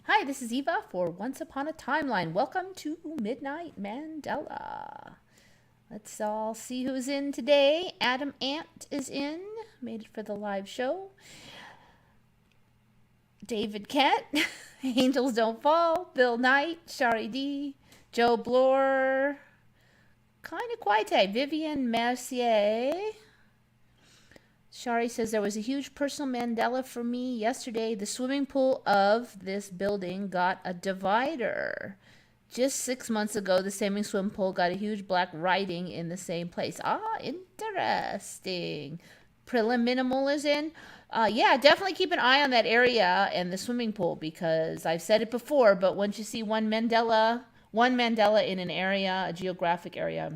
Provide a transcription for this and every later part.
Hi, this is Eva for Once Upon a Timeline. Welcome to Midnight Mandela. Let's all see who's in today. Adam Ant is in, made it for the live show. David Kent, Angels Don't Fall, Bill Knight, Shari D, Joe Bloor, kind of quiet today, Vivian Mercier. Shari says there was a huge personal Mandela for me yesterday. The swimming pool of this building got a divider. Just 6 months ago, the same swim pool got a huge black writing in the same place. Ah, interesting. Prelim Minimal is in. Yeah, definitely keep an eye on that area and the swimming pool because I've said it before, but once you see one Mandela in an area, a geographic area,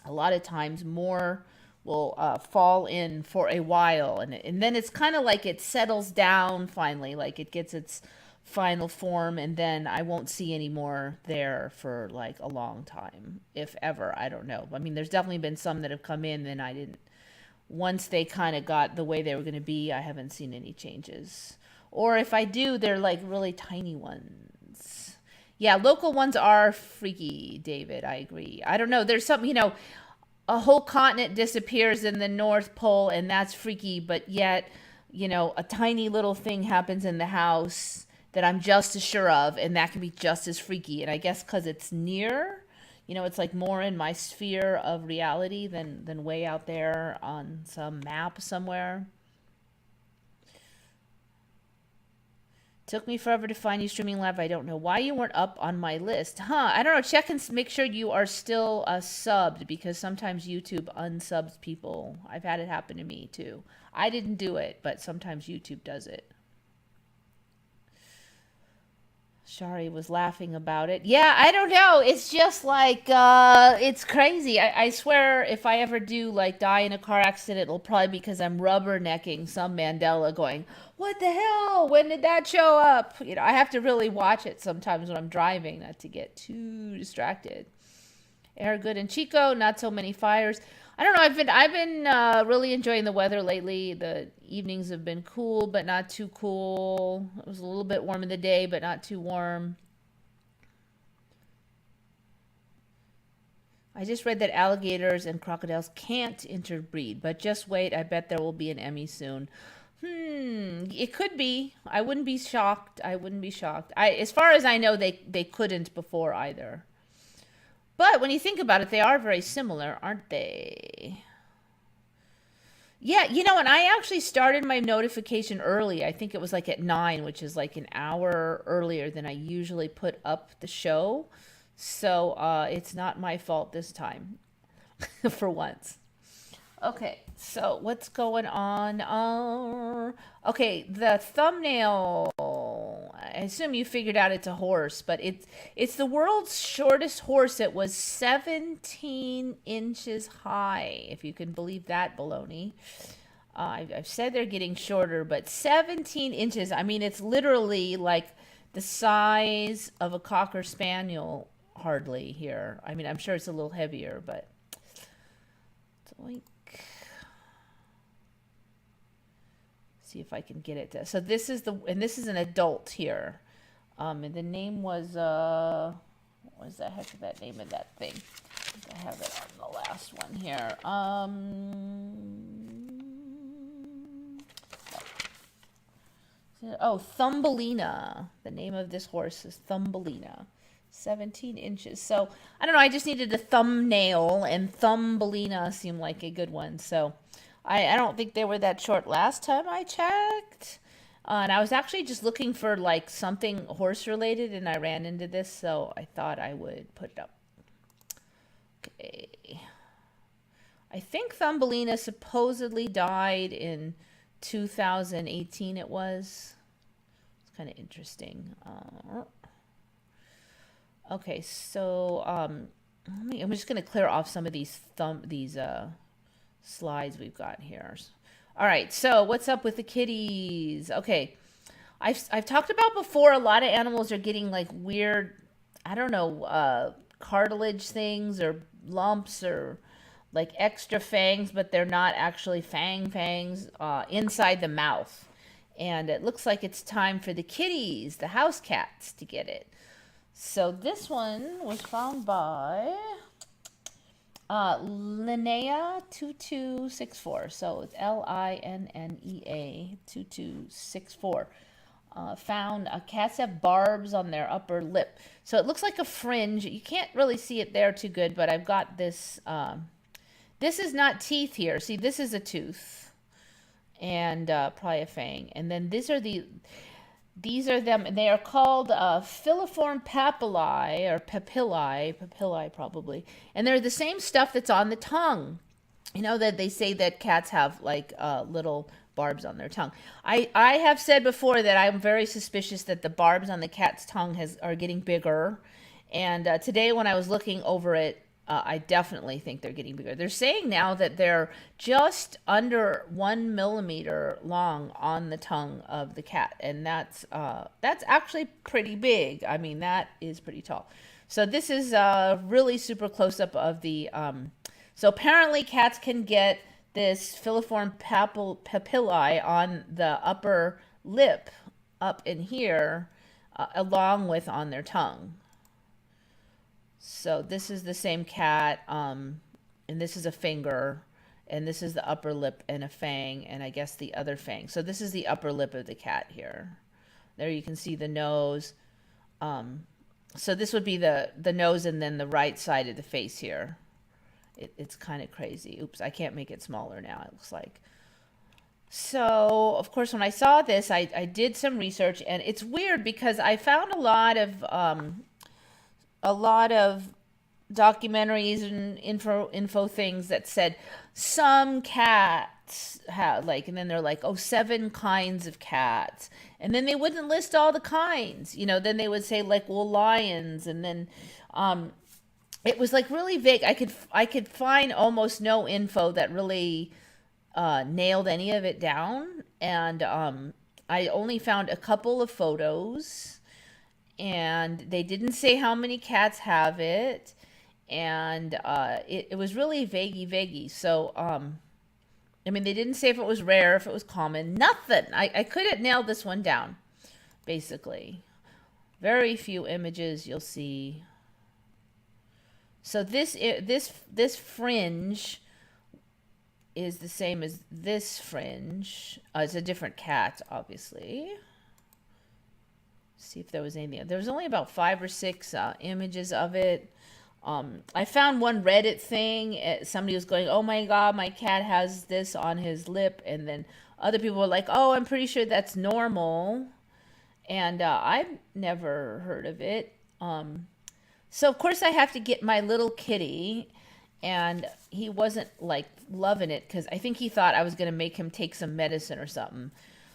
a lot of times more will fall in for a while, and then it's kind of like it settles down finally, like it gets its final form, and then I won't see any more there for like a long time, if ever. I don't know. I mean, there's definitely been some that have come in, then I didn't. Once they kind of got the way they were going to be, I haven't seen any changes. Or if I do, they're like really tiny ones. Yeah, local ones are freaky, David. I agree. I don't know. There's something, a whole continent disappears in the North Pole, and that's freaky, but yet, a tiny little thing happens in the house that I'm just as sure of, and that can be just as freaky. And I guess because it's near, it's like more in my sphere of reality than way out there on some map somewhere. Took me forever to find you streaming live. I don't know why you weren't up on my list. Huh, I don't know. Check and make sure you are still subbed because sometimes YouTube unsubs people. I've had it happen to me too. I didn't do it, but sometimes YouTube does it. Shari was laughing about it. Yeah, I don't know. It's just like, it's crazy. I swear if I ever do like die in a car accident, it'll probably be because I'm rubbernecking some Mandela going, what the hell? When did that show up? I have to really watch it sometimes when I'm driving, not to get too distracted. Air good and Chico, not so many fires. I don't know. I've been really enjoying the weather lately. The evenings have been cool, but not too cool. It was a little bit warm in the day, but not too warm. I just read that alligators and crocodiles can't interbreed, but just wait. I bet there will be an Emmy soon. It could be. I wouldn't be shocked. I wouldn't be shocked. As far as I know, they couldn't before either. But when you think about it, they are very similar, aren't they? Yeah, and I actually started my notification early. I think it was like at 9, which is like an hour earlier than I usually put up the show. So it's not my fault this time, for once. Okay, so what's going on? Okay, the thumbnail. I assume you figured out it's a horse, but it's the world's shortest horse. It was 17 inches high, if you can believe that baloney. I've said they're getting shorter, but 17 inches. I mean, it's literally like the size of a Cocker Spaniel, hardly here. I mean, I'm sure it's a little heavier, but. See if I can get it to. So this is this is an adult here. And the name was, what was the heck of that name of that thing? I think I have it on the last one here. Thumbelina. The name of this horse is Thumbelina. 17 inches. So, I don't know, I just needed a thumbnail, and Thumbelina seemed like a good one. So, I don't think they were that short last time I checked. And I was actually just looking for like something horse related, and I ran into this, so I thought I would put it up. Okay. I think Thumbelina supposedly died in 2018 it was. It's kind of interesting. Okay, so I'm just going to clear off some of these slides we've got here. All right, so what's up with the kitties? Okay, I've talked about before, a lot of animals are getting like weird, I don't know, cartilage things or lumps or like extra fangs, but they're not actually fangs inside the mouth. And it looks like it's time for the kitties, the house cats, to get it. So this one was found by Linnea 2264. So it's Linnea 2264. Found cats have barbs on their upper lip. So it looks like a fringe. You can't really see it there too good, but I've got this. This is not teeth here. See, this is a tooth. And probably a fang. And then these are them, and they are called filiform papillae, or papillae probably. And they're the same stuff that's on the tongue. You know that they say that cats have like little barbs on their tongue. I have said before that I'm very suspicious that the barbs on the cat's tongue are getting bigger. And today when I was looking over it, I definitely think they're getting bigger. They're saying now that they're just under 1 millimeter long on the tongue of the cat, and that's actually pretty big. I mean, that is pretty tall. So this is really super close up of the. So apparently, cats can get this filiform papillae on the upper lip, up in here, along with on their tongue. So this is the same cat, and this is a finger, and this is the upper lip and a fang, and I guess the other fang. So this is the upper lip of the cat here. There you can see the nose. So this would be the nose and then the right side of the face here. It's kind of crazy. Oops, I can't make it smaller now, it looks like. So, of course, when I saw this, I did some research, and it's weird because I found a lot of documentaries and info things that said some cats have, like, and then they're like, 7 kinds of cats, and then they wouldn't list all the kinds, then they would say like, well, lions, and then it was like really vague. I could find almost no info that really nailed any of it down, and I only found a couple of photos. And they didn't say how many cats have it, and it was really vaguey. So, I mean, they didn't say if it was rare, if it was common, nothing. I couldn't nail this one down, basically. Very few images you'll see. So this fringe is the same as this fringe. It's a different cat, obviously. See if there was anything. There was only about 5 or 6 images of it. I found one Reddit thing. Somebody was going, oh my God, my cat has this on his lip. And then other people were like, oh, I'm pretty sure that's normal. And I've never heard of it. So, of course, I have to get my little kitty. And he wasn't like loving it because I think he thought I was going to make him take some medicine or something.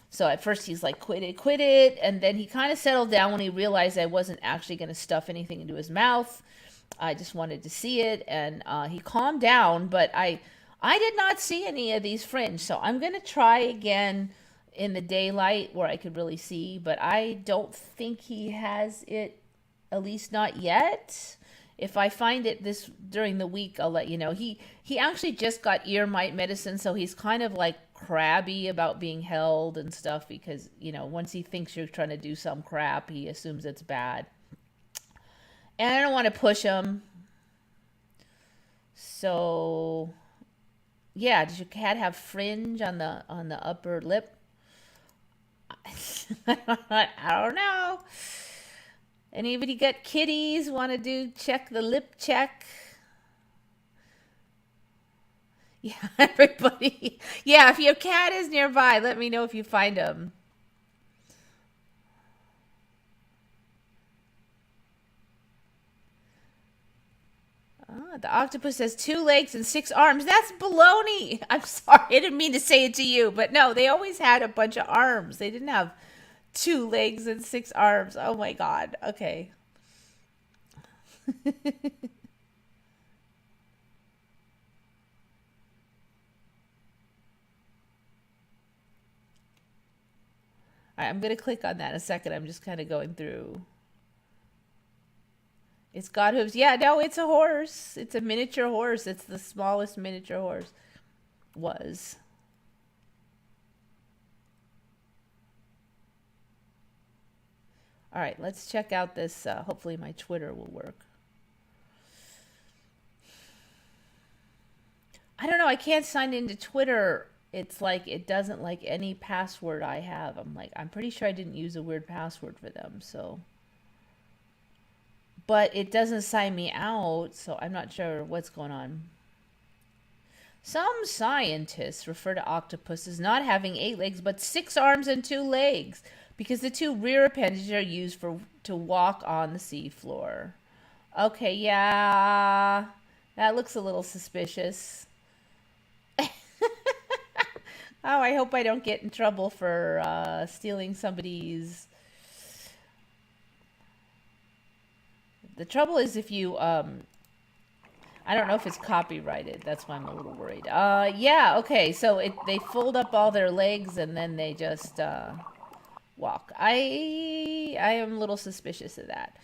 So at first he's like, quit it. And then he kind of settled down when he realized I wasn't actually going to stuff anything into his mouth. I just wanted to see it. And he calmed down, but I did not see any of these fringe. So I'm going to try again in the daylight where I could really see. But I don't think he has it, at least not yet. If I find it during the week, I'll let you know. He actually just got ear mite medicine, so he's kind of like crabby about being held and stuff because, once he thinks you're trying to do some crap, he assumes it's bad. And I don't want to push him. So, yeah, does your cat have fringe on the upper lip? I don't know. Anybody got kitties? Want to check the lip check? Yeah, everybody. Yeah, if your cat is nearby, let me know if you find them. The octopus has 2 legs and 6 arms. That's baloney. I'm sorry. I didn't mean to say it to you. But no, they always had a bunch of arms. They didn't have 2 legs and 6 arms. Oh my God. Okay. All right, I'm going to click on that in a second. I'm just kind of going through. It's got hooves. Yeah, no, it's a horse. It's a miniature horse. It's the smallest miniature horse. Was. All right, let's check out this. Hopefully my Twitter will work. I don't know. I can't sign into Twitter. It's like it doesn't like any password I have. I'm pretty sure I didn't use a weird password for them. So, but it doesn't sign me out. So I'm not sure what's going on. Some scientists refer to octopuses not having 8 legs but 6 arms and 2 legs because the 2 rear appendages are used to walk on the seafloor. Okay, yeah, that looks a little suspicious. Oh, I hope I don't get in trouble for stealing somebody's. The trouble is if you I don't know if it's copyrighted. That's why I'm a little worried. Yeah, okay. So they fold up all their legs and then they just walk. I am a little suspicious of that.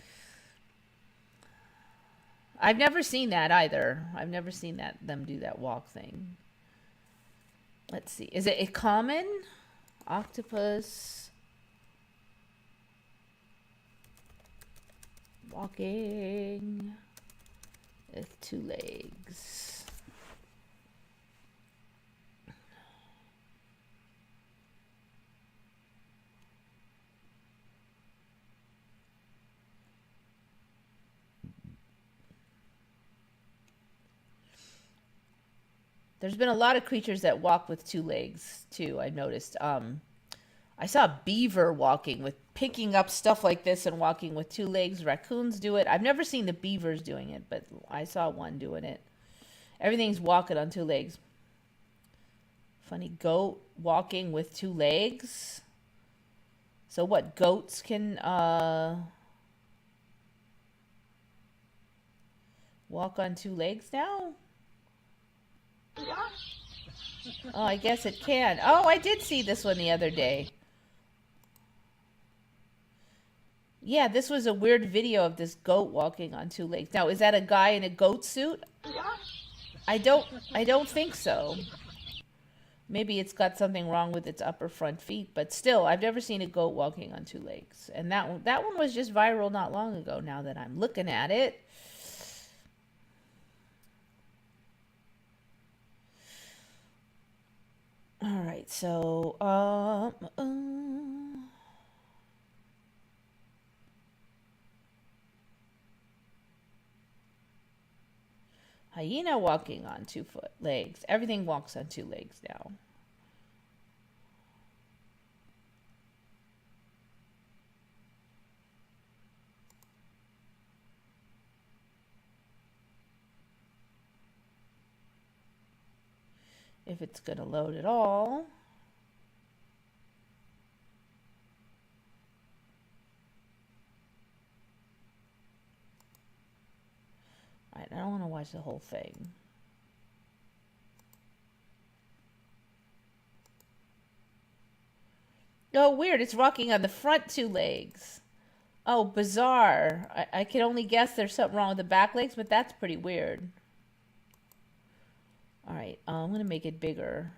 I've never seen that either. I've never seen them do that walk thing. Let's see. Is it a common octopus walking with 2 legs? There's been a lot of creatures that walk with 2 legs too. I noticed. I saw a beaver picking up stuff like this and walking with 2 legs. Raccoons do it. I've never seen the beavers doing it, but I saw one doing it. Everything's walking on 2 legs. Funny goat walking with 2 legs. So what, goats can walk on 2 legs now? Oh, I guess it can. Oh, I did see this one the other day. Yeah, this was a weird video of this goat walking on 2 legs. Now, is that a guy in a goat suit? I don't think so. Maybe it's got something wrong with its upper front feet, but still, I've never seen a goat walking on 2 legs. And that one was just viral not long ago, now that I'm looking at it. All right, so hyena walking on 2 legs. Everything walks on 2 legs now. If it's going to load at all. All right, I don't want to watch the whole thing. Oh, weird. It's walking on the front 2 legs. Oh, bizarre. I can only guess there's something wrong with the back legs, but that's pretty weird. All right, I'm going to make it bigger.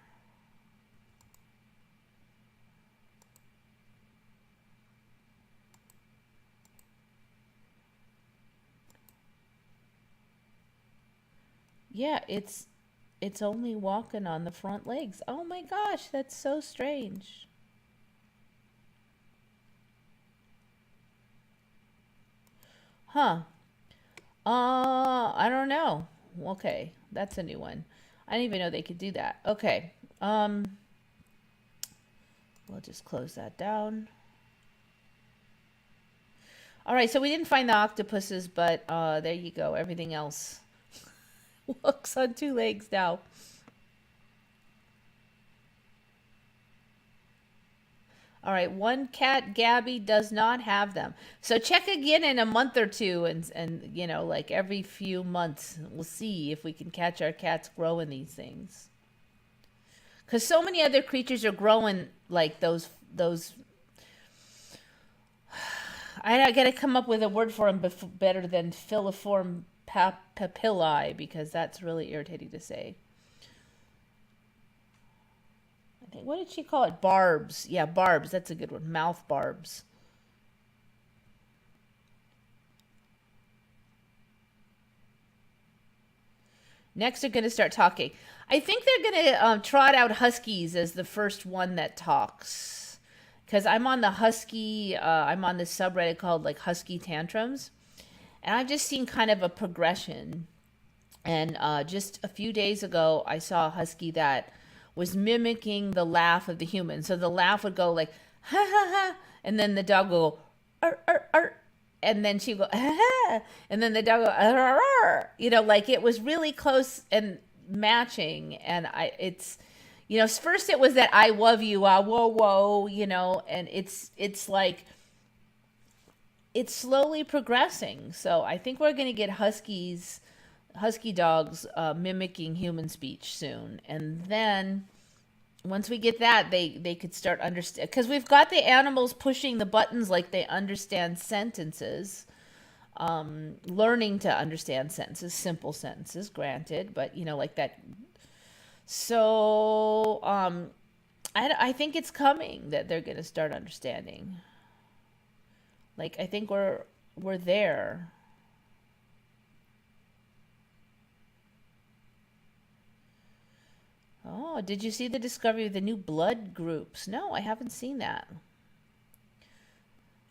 Yeah, it's only walking on the front legs. Oh my gosh, that's so strange. Huh. I don't know. Okay, that's a new one. I didn't even know they could do that. Okay. We'll just close that down. All right, so we didn't find the octopuses, but there you go. Everything else walks on 2 legs now. All right, one cat, Gabby, does not have them. So check again in a month or two, and you know, like every few months, we'll see if we can catch our cats growing these things. Because so many other creatures are growing like those. I gotta come up with a word for them better than filiform papillae, because that's really irritating to say. What did she call it? Barbs. Yeah, barbs. That's a good one. Mouth barbs. Next, they're going to start talking. I think they're going to trot out huskies as the first one that talks. Because I'm on the husky, I'm on this subreddit called like Husky Tantrums. And I've just seen kind of a progression. And just a few days ago, I saw a husky that was mimicking the laugh of the human. So the laugh would go like, ha ha ha. And then the dog will go, ar, ar, ar. And then she would go, ha ha. And then the dog would go, ar, ar, ar. You know, like it was really close and matching. And it's, you know, first it was that I love you, whoa, whoa, you know, and it's like, it's slowly progressing. So I think we're going to get husky dogs mimicking human speech soon. And then once we get that, they could start understand, because we've got the animals pushing the buttons like they understand sentences, learning to understand sentences, simple sentences, granted, but you know, like that. So I think it's coming that they're going to start understanding. Like I think we're there. Oh, did you see the discovery of the new blood groups? No, I haven't seen that.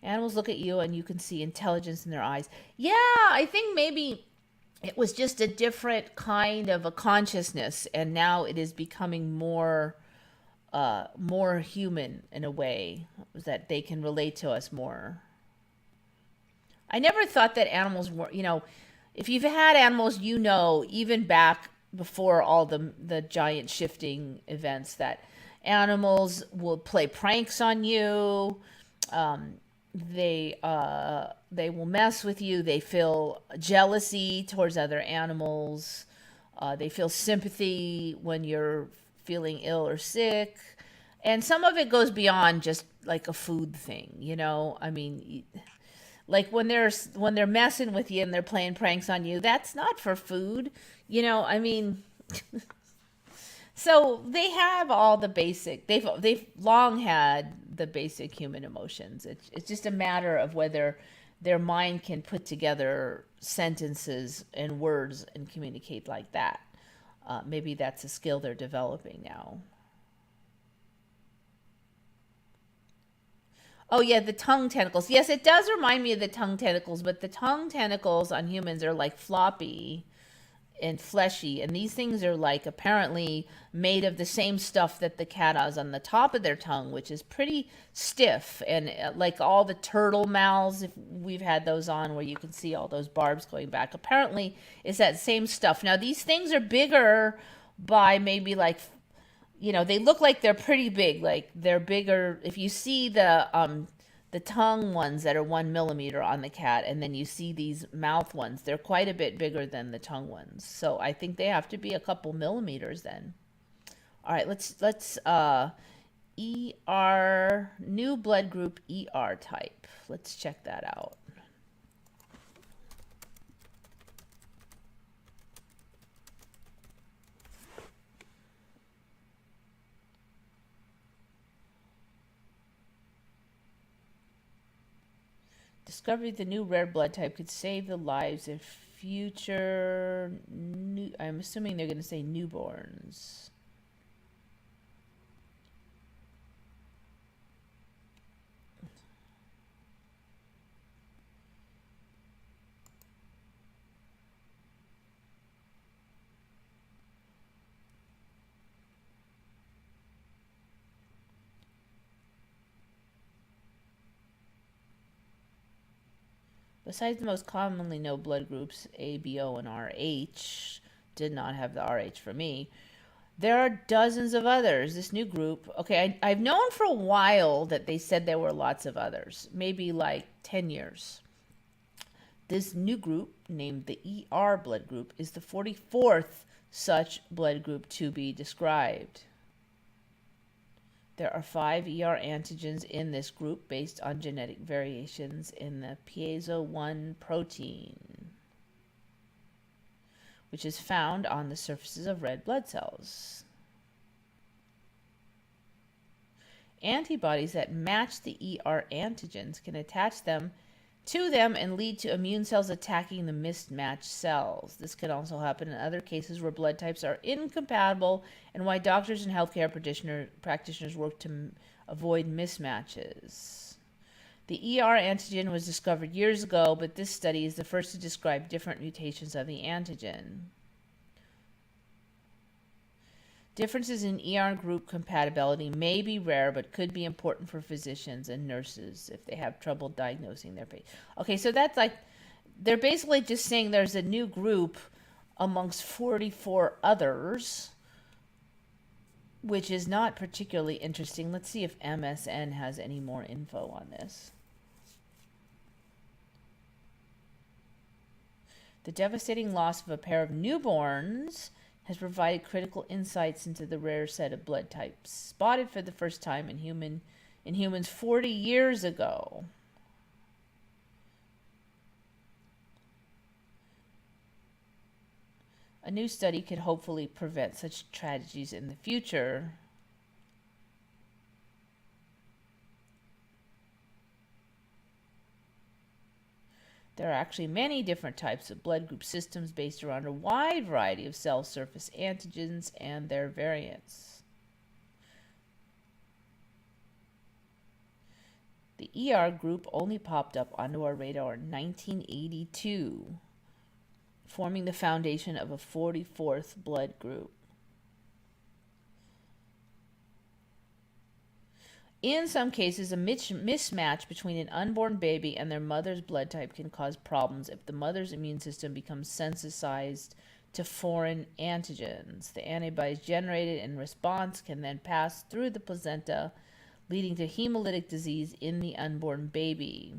Animals look at you and you can see intelligence in their eyes. Yeah, I think maybe it was just a different kind of a consciousness, and now it is becoming more human in a way that they can relate to us more. I never thought that animals were, you know, if you've had animals, you know, even back before all the giant shifting events, that animals will play pranks on you. They will mess with you. They feel jealousy towards other animals. They feel sympathy when you're feeling ill or sick. And some of it goes beyond just like a food thing, you know? I mean, like when they're messing with you and they're playing pranks on you, that's not for food, you know. I mean, so they have all the basic. They've long had the basic human emotions. It's just a matter of whether their mind can put together sentences and words and communicate like that. Maybe that's a skill they're developing now. Oh yeah, the tongue tentacles. Yes, it does remind me of the tongue tentacles, but the tongue tentacles on humans are like floppy and fleshy, and these things are like apparently made of the same stuff that the cat has on the top of their tongue, which is pretty stiff, and like all the turtle mouths, if we've had those on where you can see all those barbs going back, apparently it's that same stuff. Now these things are bigger by maybe like, you know, they look like they're pretty big. Like they're bigger. If you see the tongue ones that are 1 millimeter on the cat, and then you see these mouth ones, they're quite a bit bigger than the tongue ones. So I think they have to be a couple millimeters then. All right, let's ER, new blood group ER type. Let's check that out. Discovery the new rare blood type could save the lives of future new, I'm assuming they're going to say newborns. Besides the most commonly known blood groups, A, B, O, and RH, did not have the RH for me, there are dozens of others. This new group, okay, I've known for a while that they said there were lots of others, maybe like 10 years. This new group, named the ER blood group, is the 44th such blood group to be described. There are 5 ER antigens in this group based on genetic variations in the piezo-1 protein, which is found on the surfaces of red blood cells. Antibodies that match the ER antigens can attach them to them and lead to immune cells attacking the mismatched cells. This can also happen in other cases where blood types are incompatible and why doctors and healthcare practitioners work to avoid mismatches. The ER antigen was discovered years ago, but this study is the first to describe different mutations of the antigen. Differences in ER group compatibility may be rare, but could be important for physicians and nurses if they have trouble diagnosing their patients. Okay, so that's like, they're basically just saying there's a new group amongst 44 others, which is not particularly interesting. Let's see if MSN has any more info on this. The devastating loss of a pair of newborns has provided critical insights into the rare set of blood types spotted for the first time in humans 40 years ago. A new study could hopefully prevent such tragedies in the future. There are actually many different types of blood group systems based around a wide variety of cell surface antigens and their variants. The ER group only popped up onto our radar in 1982, forming the foundation of a 44th blood group. In some cases, a mismatch between an unborn baby and their mother's blood type can cause problems if the mother's immune system becomes sensitized to foreign antigens. The antibodies generated in response can then pass through the placenta, leading to hemolytic disease in the unborn baby.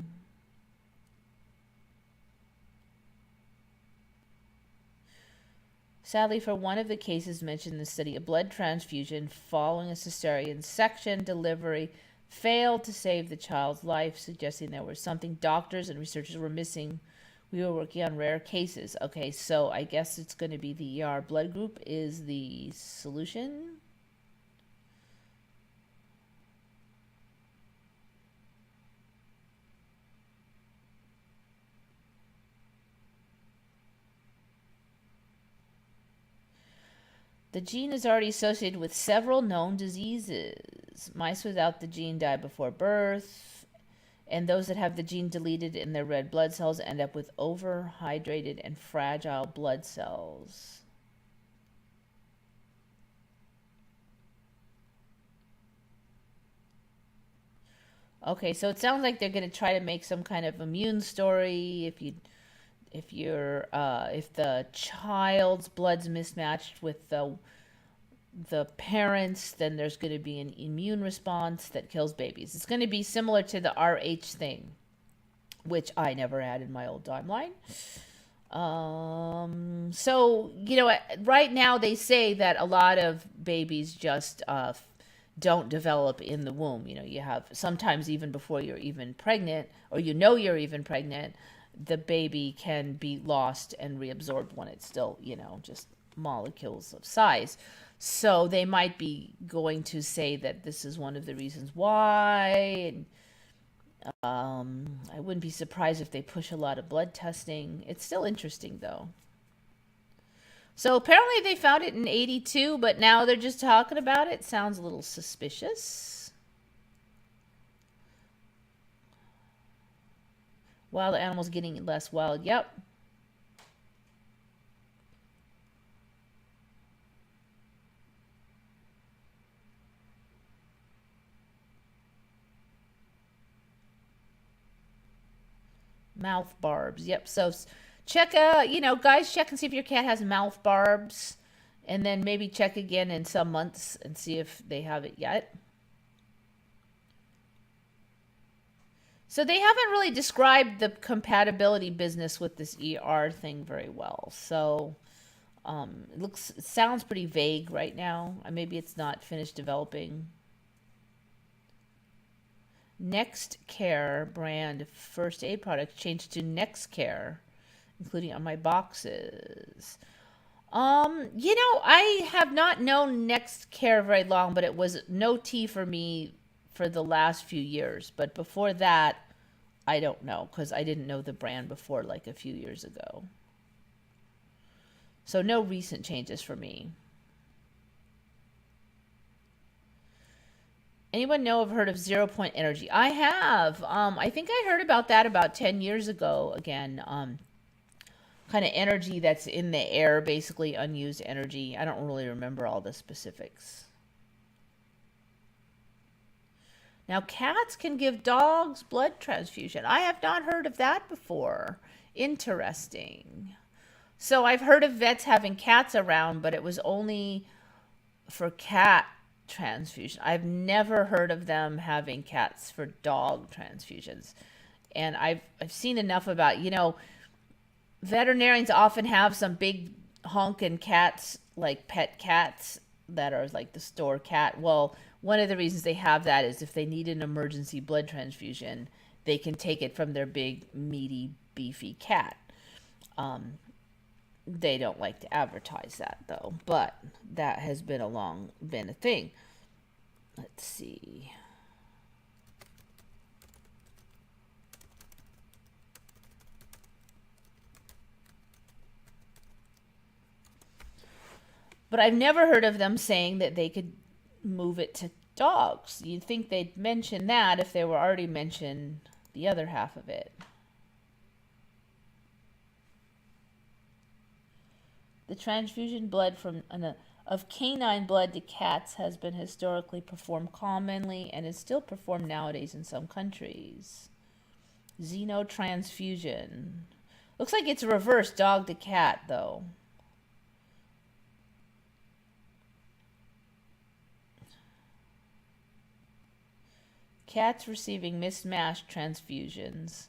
Sadly, for one of the cases mentioned in the study, a blood transfusion following a cesarean section delivery failed to save the child's life, suggesting there was something doctors and researchers were missing. We were working on rare cases. Okay, so I guess it's going to be the ER blood group is the solution. The gene is already associated with several known diseases. Mice without the gene die before birth, and those that have the gene deleted in their red blood cells end up with overhydrated and fragile blood cells. Okay, so it sounds like they're going to try to make some kind of immune story. If the child's blood's mismatched with the parents, then there's going to be an immune response that kills babies. It's going to be similar to the RH thing, which I never had in my old timeline. So, right now they say that a lot of babies just don't develop in the womb. You have sometimes even before you're even pregnant, or you're even pregnant, the baby can be lost and reabsorbed when it's still, just molecules of size. So they might be going to say that this is one of the reasons why. And, I wouldn't be surprised if they push a lot of blood testing. It's still interesting, though. So apparently they found it in 82, but now they're just talking about it. Sounds a little suspicious. Wild animals getting less wild. Yep. Mouth barbs. Yep. So check, guys, check and see if your cat has mouth barbs. And then maybe check again in some months and see if they have it yet. So they haven't really described the compatibility business with this ER thing very well. So it sounds pretty vague right now. Maybe it's not finished developing. Next Care brand first aid product changed to Next Care, including on my boxes. I have not known Next Care very long, but it was no tea for me for the last few years. But before that, I don't know, because I didn't know the brand before, like a few years ago. So no recent changes for me. Anyone know or have heard of 0 point energy? I have. I think I heard about that about 10 years ago. Again, kind of energy that's in the air, basically unused energy. I don't really remember all the specifics. Now, cats can give dogs blood transfusion. I have not heard of that before. Interesting. So I've heard of vets having cats around, but it was only for cat transfusion. I've never heard of them having cats for dog transfusions. And I've seen enough about, veterinarians often have some big honking cats, like pet cats that are like the store cat. Well, one of the reasons they have that is if they need an emergency blood transfusion, they can take it from their big, meaty, beefy cat. They don't like to advertise that, though, but that has been a thing. Let's see. But I've never heard of them saying that they could move it to dogs. You'd think they'd mention that if they were already mentioned the other half of it. The transfusion blood of canine blood to cats has been historically performed commonly and is still performed nowadays in some countries. Xenotransfusion. Looks like it's reversed dog to cat, though. Cats receiving mismatched transfusions,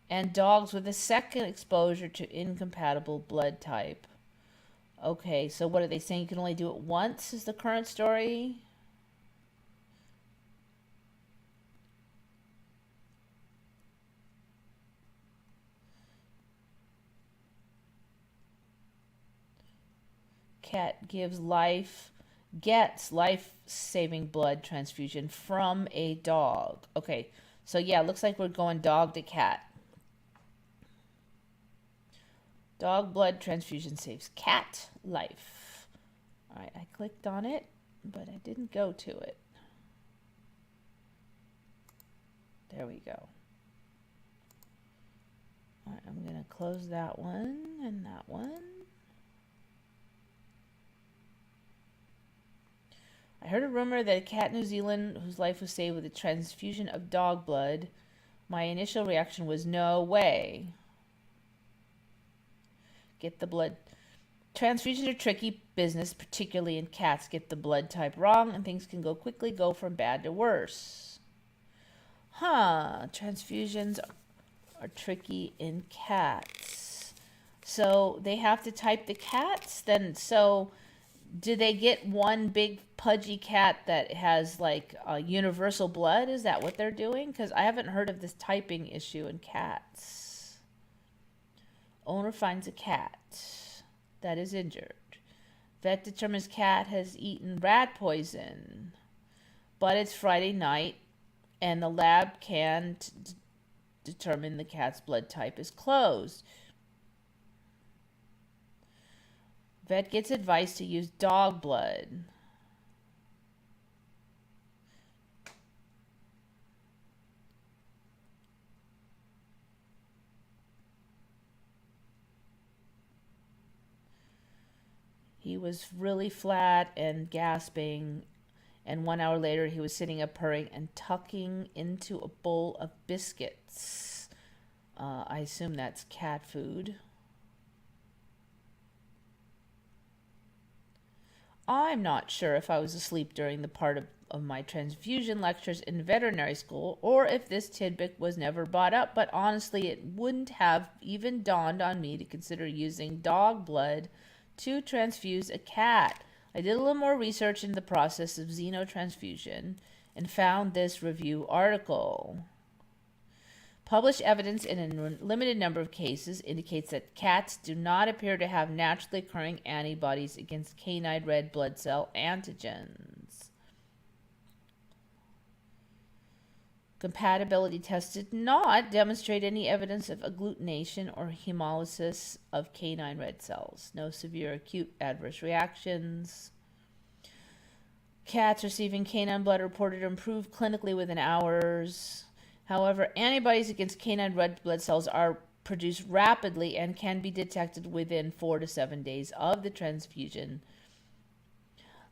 and dogs with a second exposure to incompatible blood type. Okay, so what are they saying? You can only do it once, is the current story? Cat gets life-saving blood transfusion from a dog. Okay, so yeah, looks like we're going dog to cat. Dog blood transfusion saves cat life. All right, I clicked on it, but I didn't go to it. There we go. All right, I'm going to close that one and that one. I heard a rumor that a cat in New Zealand whose life was saved with a transfusion of dog blood. My initial reaction was no way. Get the blood. Transfusions are tricky business, particularly in cats. Get the blood type wrong and things can quickly go from bad to worse. Transfusions are tricky in cats. So they have to type the cats then. So do they get one big pudgy cat that has like universal blood? Is that what they're doing? Because I haven't heard of this typing issue in cats. Owner finds a cat that is injured. Vet determines cat has eaten rat poison. But it's Friday night and the lab can't determine the cat's blood type is closed. Vet gets advice to use dog blood. He was really flat and gasping, and 1 hour later he was sitting up purring and tucking into a bowl of biscuits. I assume that's cat food. I'm not sure if I was asleep during the part of my transfusion lectures in veterinary school or if this tidbit was never brought up, but honestly it wouldn't have even dawned on me to consider using dog blood to transfuse a cat. I did a little more research into the process of xenotransfusion and found this review article. Published evidence in a limited number of cases indicates that cats do not appear to have naturally occurring antibodies against canine red blood cell antigens. Compatibility tests did not demonstrate any evidence of agglutination or hemolysis of canine red cells. No severe acute adverse reactions. Cats receiving canine blood reported improved clinically within hours. However, antibodies against canine red blood cells are produced rapidly and can be detected within 4 to 7 days of the transfusion,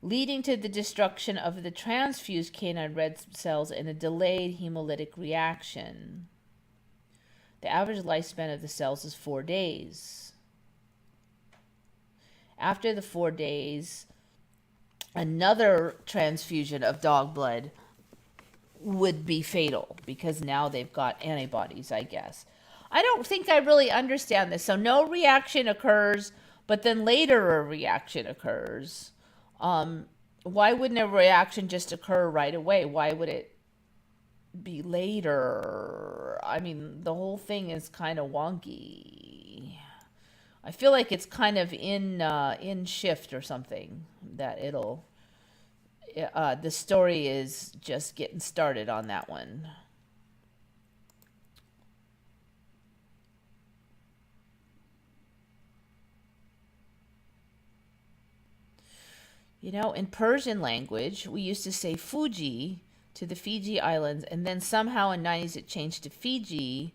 leading to the destruction of the transfused canine red cells in a delayed hemolytic reaction. The average lifespan of the cells is 4 days. After the 4 days, another transfusion of dog blood would be fatal because now they've got antibodies, I guess. I don't think I really understand this. So no reaction occurs, but then later a reaction occurs. Why wouldn't a reaction just occur right away? Why would it be later? I mean, the whole thing is kind of wonky. I feel like it's kind of in shift or something that it'll. The story is just getting started on that one. You know, in Persian language, we used to say Fuji to the Fiji Islands, and then somehow in 90s it changed to Fiji.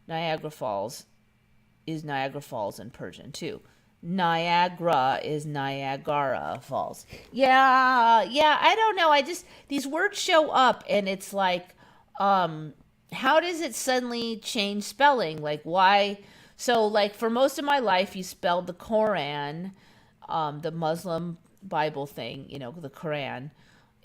Niagara Falls is Niagara Falls in Persian too. Niagara is Niagara Falls. Yeah, I don't know. These words show up and it's like, how does it suddenly change spelling? Like why? So like for most of my life, you spelled the Koran, the Muslim Bible thing, you know, the Quran,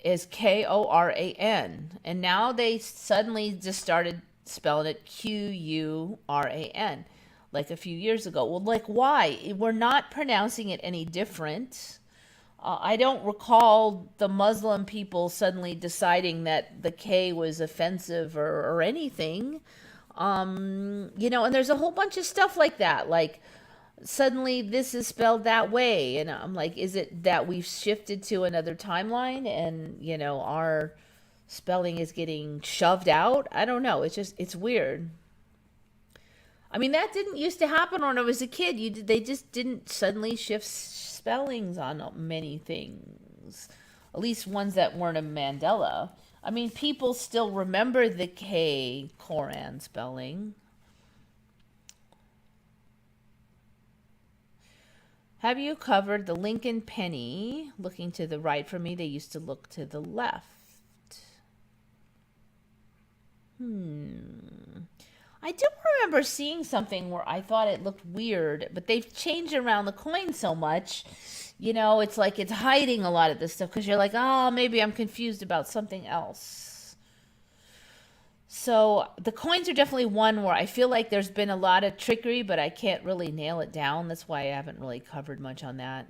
is Koran. And now they suddenly just started spelling it Quran, like a few years ago. Well, like why? We're not pronouncing it any different. I don't recall the Muslim people suddenly deciding that the K was offensive or anything. You know, and there's a whole bunch of stuff like that. Like, suddenly this is spelled that way. And I'm like, is it that we've shifted to another timeline and, you know, our spelling is getting shoved out? I don't know. It's weird. I mean, that didn't used to happen when I was a kid. They just didn't suddenly shift spellings on many things, at least ones that weren't a Mandela. I mean, people still remember the K Koran spelling. Have you covered the Lincoln penny looking to the right from me? They used to look to the left. I do remember seeing something where I thought it looked weird, but they've changed around the coin so much. You know, it's like it's hiding a lot of this stuff because you're like, oh, maybe I'm confused about something else. So the coins are definitely one where I feel like there's been a lot of trickery, but I can't really nail it down. That's why I haven't really covered much on that.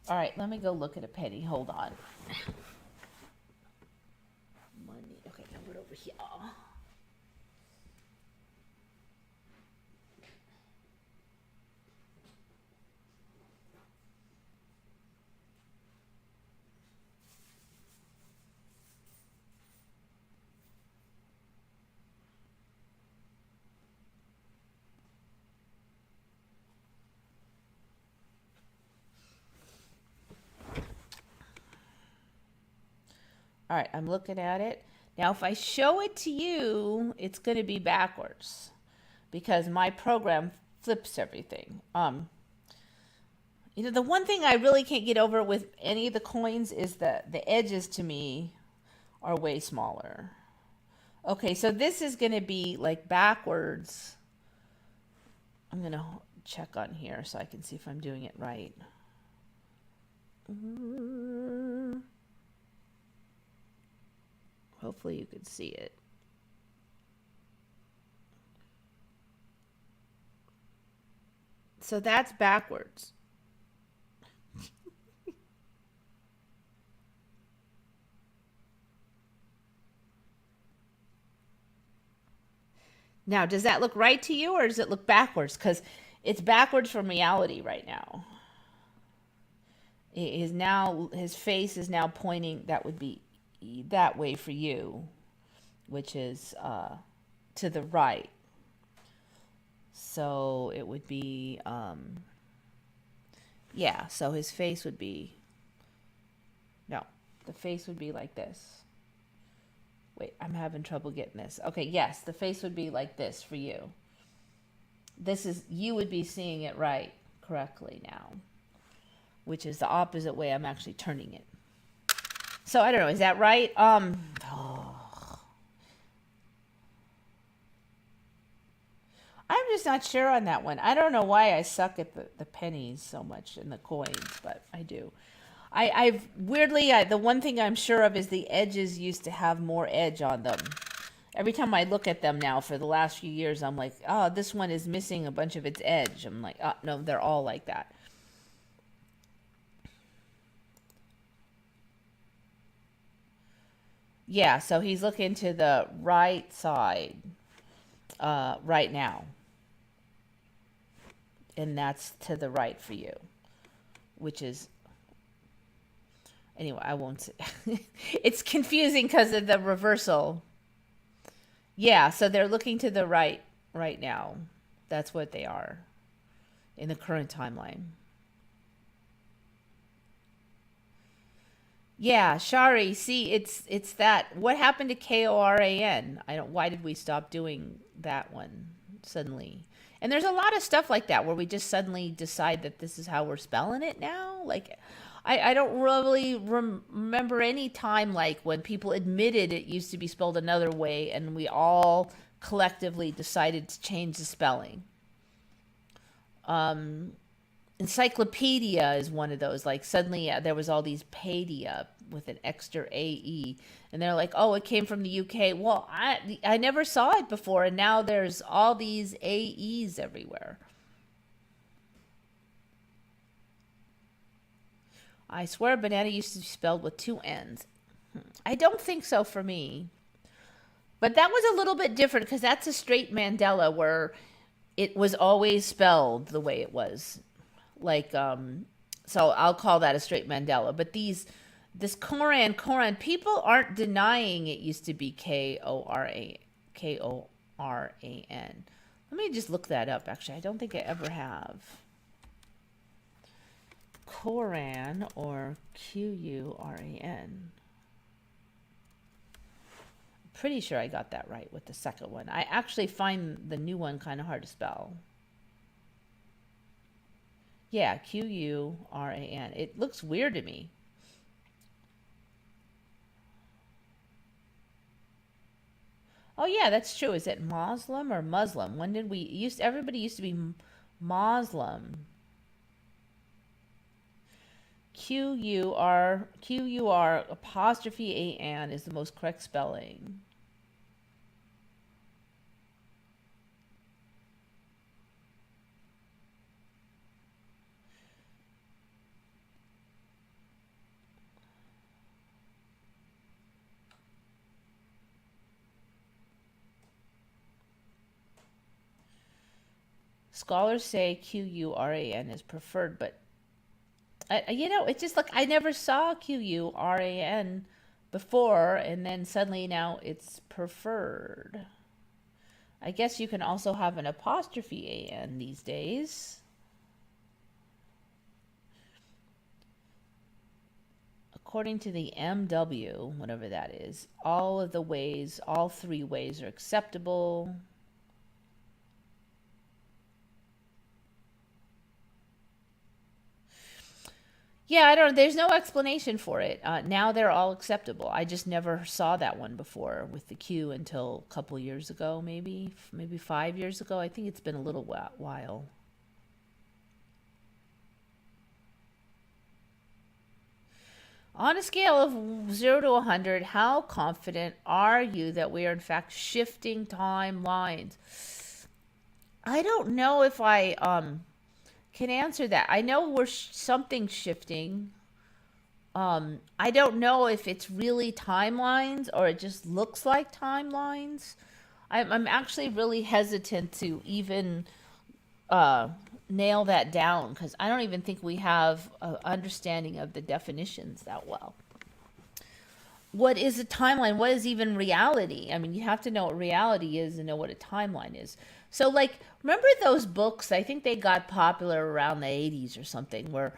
All right, let me go look at a penny. Hold on. Money. Okay, now we're over here. All right, I'm looking at it. Now, if I show it to you, it's going to be backwards because my program flips everything. You know, the one thing I really can't get over with any of the coins is that the edges to me are way smaller. Okay, so this is going to be like backwards. I'm going to check on here so I can see if I'm doing it right. Hopefully you can see it. So that's backwards. Now, does that look right to you or does it look backwards? Because it's backwards from reality right now. His face is now pointing, that would be that way for you, which is to the right. So it would be, yeah, so his face would be, no, the face would be like this. Wait, I'm having trouble getting this. Okay, yes, the face would be like this for you. You would be seeing it right, correctly now, which is the opposite way I'm actually turning it. So I don't know, is that right? I'm just not sure on that one. I don't know why I suck at the pennies so much and the coins, but I do. I've weirdly, the one thing I'm sure of is the edges used to have more edge on them. Every time I look at them now for the last few years, I'm like, oh, this one is missing a bunch of its edge. I'm like, oh, no, they're all like that. Yeah, so he's looking to the right side right now. And that's to the right for you, which is, anyway, I won't say. It's confusing because of the reversal. Yeah, so they're looking to the right now. That's what they are in the current timeline. Yeah, Shari, see, it's that. What happened to Koran? Why did we stop doing that one suddenly? And there's a lot of stuff like that where we just suddenly decide that this is how we're spelling it now. Like, I don't really remember any time like when people admitted it used to be spelled another way and we all collectively decided to change the spelling. Encyclopedia is one of those. Like suddenly there was all these pedia with an extra AE. And they're like, oh, it came from the UK. Well, I never saw it before. And now there's all these AEs everywhere. I swear banana used to be spelled with two N's. I don't think so for me. But that was a little bit different because that's a straight Mandela where it was always spelled the way it was. Like, so I'll call that a straight Mandela. But this Koran, people aren't denying it used to be Koran. Let me just look that up, actually. I don't think I ever have. Koran or Quran. Pretty sure I got that right with the second one. I actually find the new one kind of hard to spell. Yeah, Quran. It looks weird to me. Oh yeah, that's true. Is it Muslim or Muslim? When did everybody used to be Muslim. Qur apostrophe an is the most correct spelling. Scholars say Quran is preferred, but it's just like I never saw Quran before, and then suddenly now it's preferred. I guess you can also have an apostrophe an these days. According to the MW, whatever that is, all three ways are acceptable. Yeah, I don't know. There's no explanation for it. Now they're all acceptable. I just never saw that one before with the Q until a couple years ago, maybe 5 years ago. I think it's been a little while. On a scale of 0 to 100, how confident are you that we are in fact shifting timelines? I don't know if I can answer that. I know we're something shifting. I don't know if it's really timelines or it just looks like timelines. I'm actually really hesitant to even uh, nail that down because I don't even think we have an understanding of the definitions that well. What is a timeline? What is even reality? I mean, you have to know what reality is and know what a timeline is. So, like, remember those books? I think they got popular around the 80s or something, where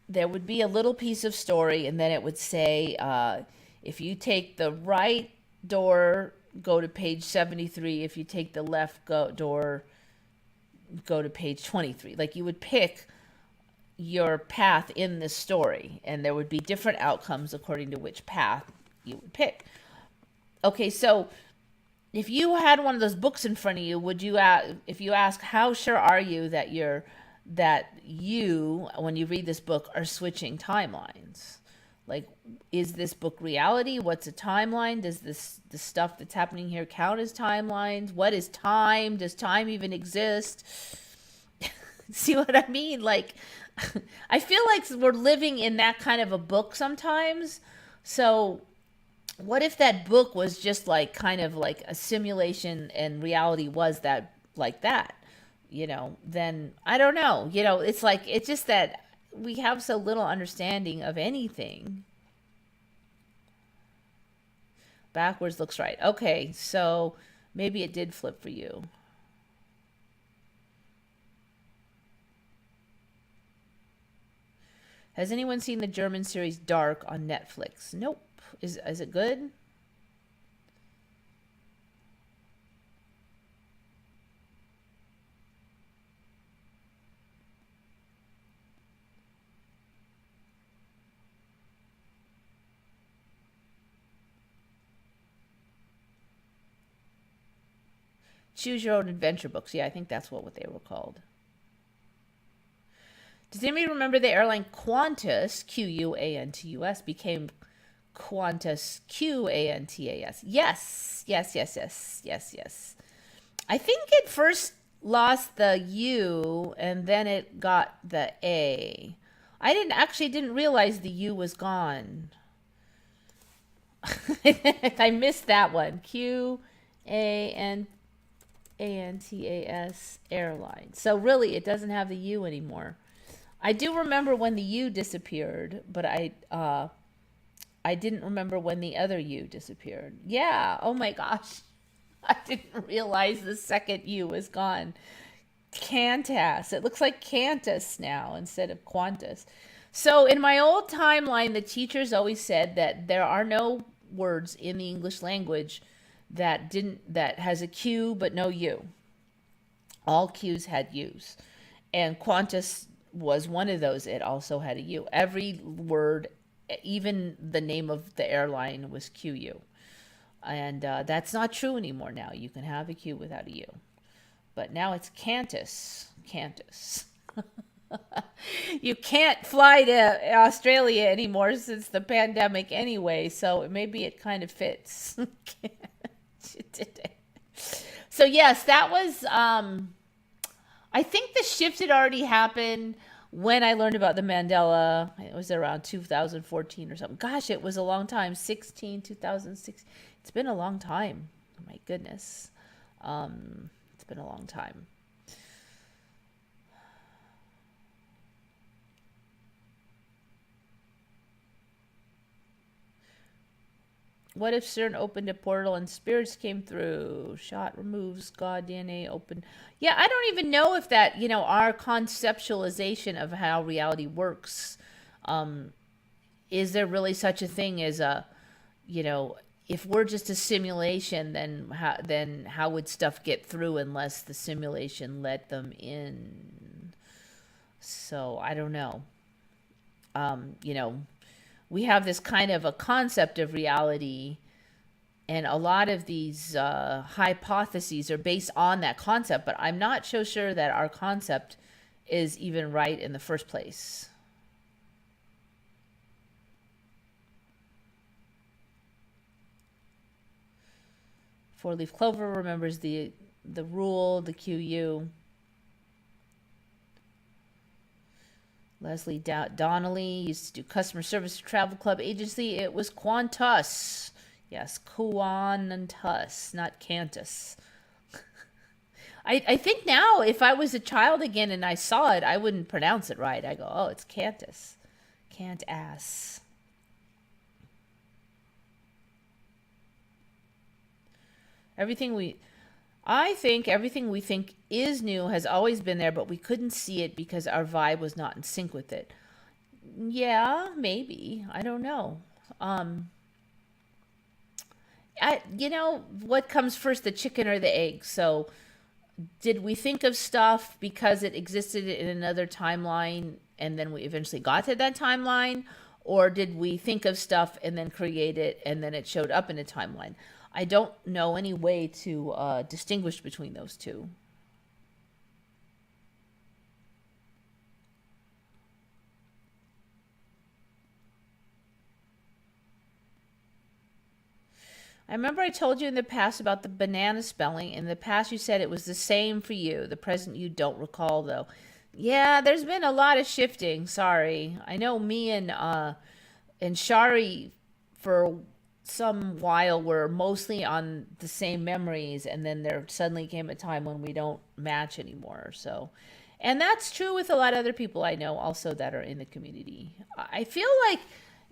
there would be a little piece of story, and then it would say, if you take the right door, go to page 73. If you take the door, go to page 23. Like, you would pick your path in this story, and there would be different outcomes according to which path you would pick. Okay, so if you had one of those books in front of you, would you if you ask how sure are you that you when you read this book are switching timelines? Like, is this book reality? What's a timeline? Does the stuff that's happening here count as timelines? What is time? Does time even exist? See what I mean? Like, I feel like we're living in that kind of a book sometimes. So, what if that book was just like kind of like a simulation and reality was that like that? Then I don't know. It's like, it's just that we have so little understanding of anything. Backwards looks right. Okay, so maybe it did flip for you. Has anyone seen the German series Dark on Netflix? Nope. Is it good? Choose Your Own Adventure books. Yeah, I think that's what they were called. Does anybody remember the airline Qantas, Quantus, became Qantas, Quantas? Yes, yes, yes, yes, yes, yes. I think it first lost the U and then it got the A. I didn't realize the U was gone. I missed that one. Qantas Airlines. So really, it doesn't have the U anymore. I do remember when the U disappeared, but I didn't remember when the other U disappeared. Yeah. Oh my gosh. I didn't realize the second U was gone. Qantas. It looks like Cantus now instead of Qantas. So in my old timeline, the teachers always said that there are no words in the English language that has a Q but no U. All Q's had U's. And Qantas was one of those. It also had a U. Every word, even the name of the airline, was QU. And that's not true anymore now. You can have a Q without a U. But now it's Cantus. Cantus. You can't fly to Australia anymore since the pandemic anyway, so maybe it kind of fits. So yes, that was I think the shift had already happened when I learned about the Mandela. It was around 2014 or something. Gosh, it was a long time. 2006. It's been a long time. Oh my goodness. It's been a long time. What if CERN opened a portal and spirits came through? Shot removes God DNA open. Yeah, I don't even know if that, our conceptualization of how reality works. Is there really such a thing as if we're just a simulation, then how would stuff get through unless the simulation let them in? So I don't know. We have this kind of a concept of reality, and a lot of these hypotheses are based on that concept, but I'm not so sure that our concept is even right in the first place. Four-leaf clover remembers the rule, the QU. Leslie Donnelly used to do customer service for Travel Club Agency. It was Qantas. Yes, Kuanantus, not Cantus. I think now if I was a child again and I saw it, I wouldn't pronounce it right. I go, oh, it's Cantus. Can't ass. Everything we I think everything we think is new has always been there, but we couldn't see it because our vibe was not in sync with it. Yeah, maybe. I don't know. Um, what comes first, the chicken or the egg? So, did we think of stuff because it existed in another timeline and then we eventually got to that timeline? Or did we think of stuff and then create it and then it showed up in a timeline? I don't know any way to distinguish between those two. I remember I told you in the past about the banana spelling. In the past, you said it was the same for you. The present, you don't recall, though. Yeah, there's been a lot of shifting. Sorry. I know me and Shari for some while were mostly on the same memories, and then there suddenly came a time when we don't match anymore. So, and that's true with a lot of other people I know also that are in the community. I feel like,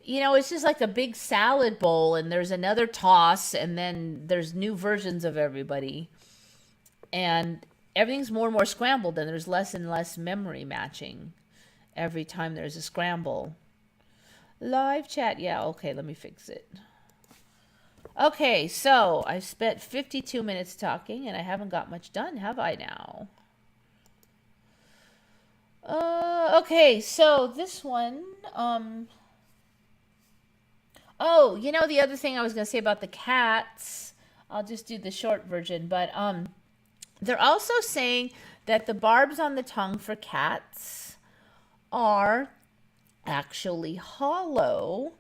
it's just like a big salad bowl, and there's another toss, and then there's new versions of everybody, and everything's more and more scrambled, and there's less and less memory matching every time there's a scramble. Live chat, yeah, okay, let me fix it. Okay, so I've spent 52 minutes talking, and I haven't got much done, have I now? Okay, so this one, oh, the other thing I was going to say about the cats, I'll just do the short version, but they're also saying that the barbs on the tongue for cats are actually hollow,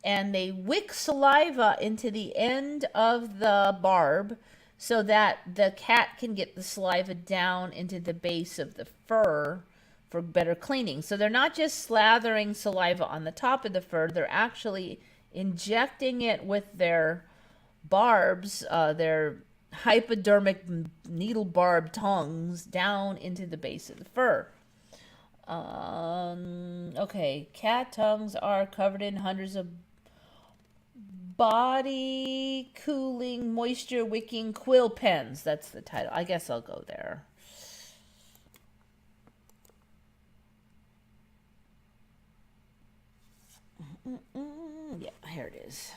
and they wick saliva into the end of the barb so that the cat can get the saliva down into the base of the fur for better cleaning. So they're not just slathering saliva on the top of the fur, they're actually injecting it with their barbs, their hypodermic needle barb tongues down into the base of the fur. Okay, cat tongues are covered in hundreds of body cooling, moisture wicking quill pens. That's the title. I guess I'll go there. Yeah, here it is.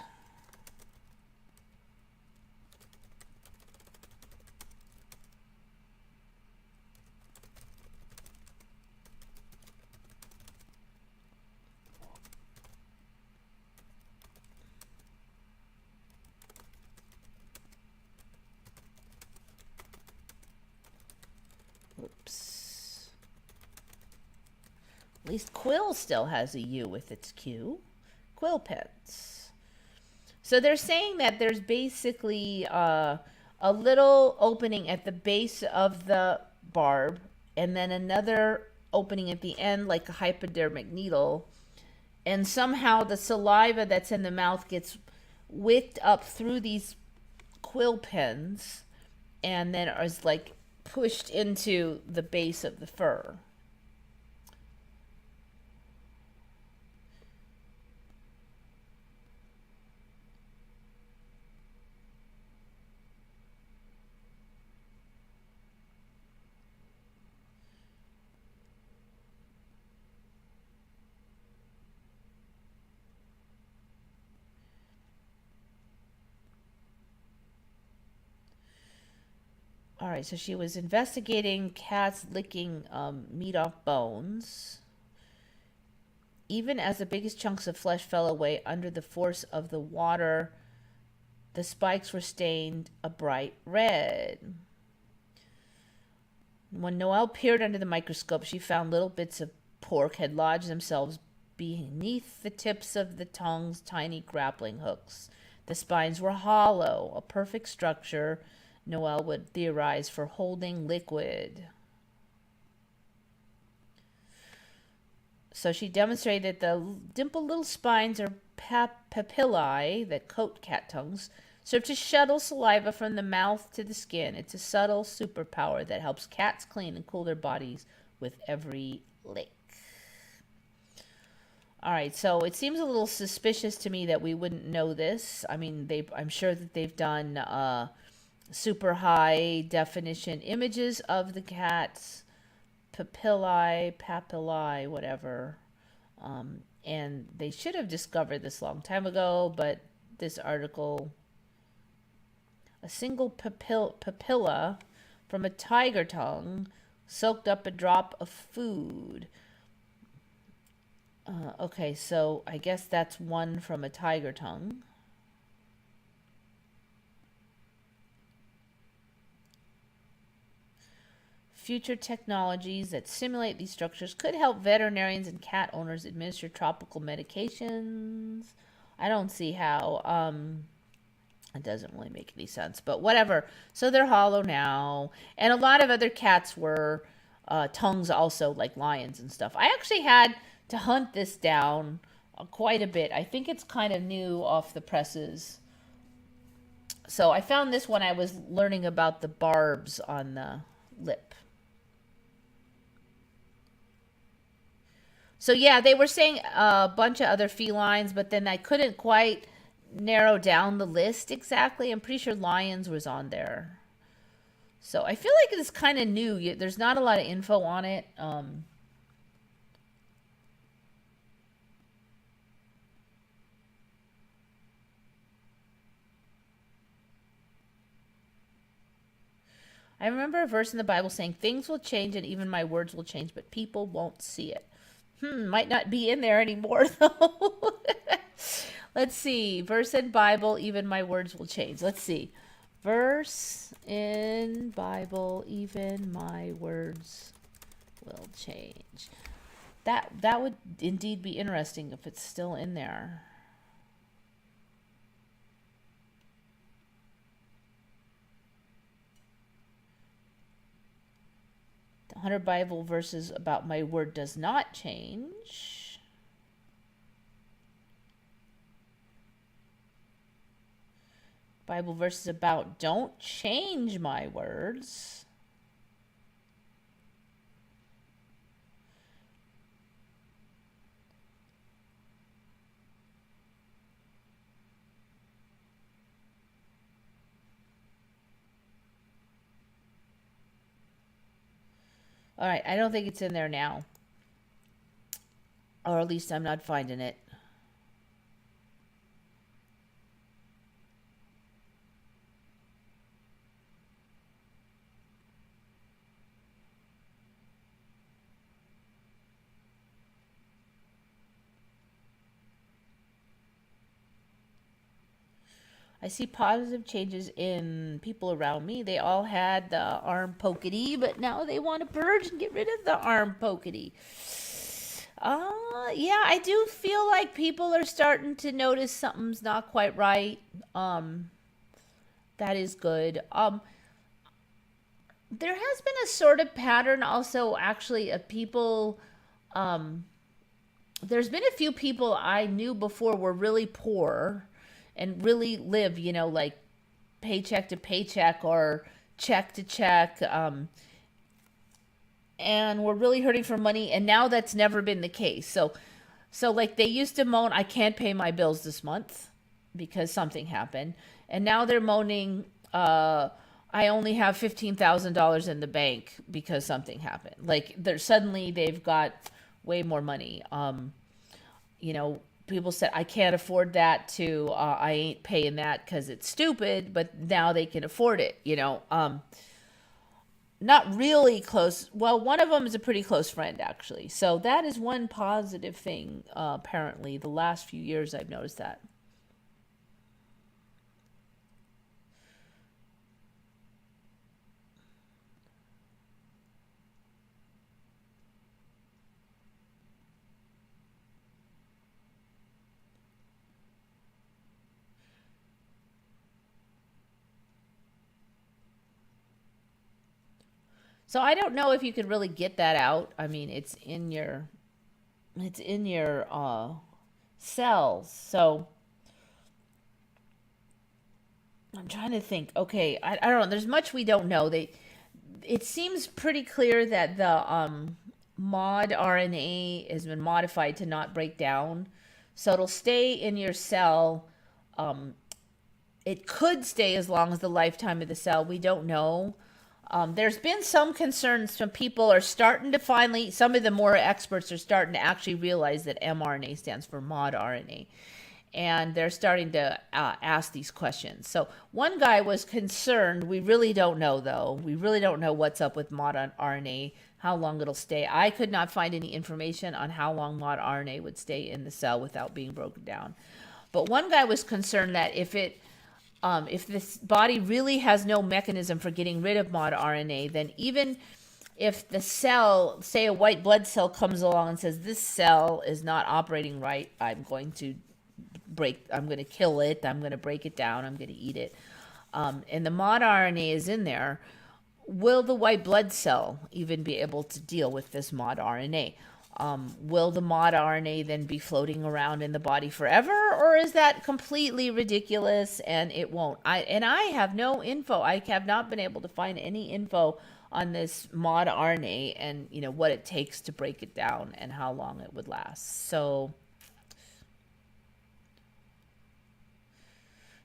Oops. At least Quill still has a U with its Q. Quill pens. So they're saying that there's basically a little opening at the base of the barb and then another opening at the end like a hypodermic needle. And somehow the saliva that's in the mouth gets wicked up through these quill pens and then is like pushed into the base of the fur. All right, so she was investigating cats licking meat off bones. Even as the biggest chunks of flesh fell away under the force of the water, the spikes were stained a bright red. When Noelle peered under the microscope, she found little bits of pork had lodged themselves beneath the tips of the tongue's tiny grappling hooks. The spines were hollow, a perfect structure, Noelle would theorize, for holding liquid. So she demonstrated that the dimpled little spines are papillae that coat cat tongues serve to shuttle saliva from the mouth to the skin. It's a subtle superpower that helps cats clean and cool their bodies with every lick. All right, so it seems a little suspicious to me that we wouldn't know this. I mean, I'm sure that they've done super high definition images of the cats, papillae, whatever. And they should have discovered this a long time ago, but this article, a single papilla from a tiger tongue soaked up a drop of food. Okay, so I guess that's one from a tiger tongue. Future technologies that simulate these structures could help veterinarians and cat owners administer tropical medications. I don't see how. It doesn't really make any sense, but whatever. So they're hollow now. And a lot of other cats were tongues also, like lions and stuff. I actually had to hunt this down quite a bit. I think it's kind of new off the presses. So I found this when I was learning about the barbs on the lip. So yeah, they were saying a bunch of other felines, but then I couldn't quite narrow down the list exactly. I'm pretty sure lions was on there. So I feel like it's kind of new. There's not a lot of info on it. I remember a verse in the Bible saying, things will change and even my words will change, but people won't see it. Might not be in there anymore, though. Let's see. Verse in Bible, even my words will change. Let's see. Verse in Bible, even my words will change. That would indeed be interesting if it's still in there. 100 Bible verses about my word does not change. Bible verses about don't change my words. All right, I don't think it's in there now. Or at least I'm not finding it. I see positive changes in people around me. They all had the arm pokety, but now they want to purge and get rid of the arm pokety. Yeah, I do feel like people are starting to notice something's not quite right. That is good. There has been a sort of pattern also actually of people. There's been a few people I knew before were really poor and really live, like paycheck to paycheck or check to check, and we're really hurting for money. And now that's never been the case. So like they used to moan, I can't pay my bills this month because something happened. And now they're moaning, I only have $15,000 in the bank because something happened. Like they've got way more money. People said, I can't afford that to, I ain't paying that because it's stupid, but now they can afford it, not really close. Well, one of them is a pretty close friend, actually. So that is one positive thing, apparently. The last few years I've noticed that. So I don't know if you could really get that out. I mean, it's in your cells. So I'm trying to think. Okay, I don't know. There's much we don't know. It seems pretty clear that the mod RNA has been modified to not break down, so it'll stay in your cell. Um, it could stay as long as the lifetime of the cell. We don't know. There's been some concerns. Some people are starting to finally, some of the more experts are starting to actually realize that mRNA stands for mod RNA. And they're starting to ask these questions. So one guy was concerned. We really don't know, though. We really don't know what's up with mod RNA, how long it'll stay. I could not find any information on how long mod RNA would stay in the cell without being broken down. But one guy was concerned that if this body really has no mechanism for getting rid of mod RNA, then even if the cell, say a white blood cell comes along and says, this cell is not operating right, I'm going to kill it, I'm going to break it down, I'm going to eat it. And the mod RNA is in there. Will the white blood cell even be able to deal with this mod RNA? Will the mod RNA then be floating around in the body forever, or is that completely ridiculous and it won't? I have no info. I have not been able to find any info on this mod RNA and what it takes to break it down and how long it would last. So,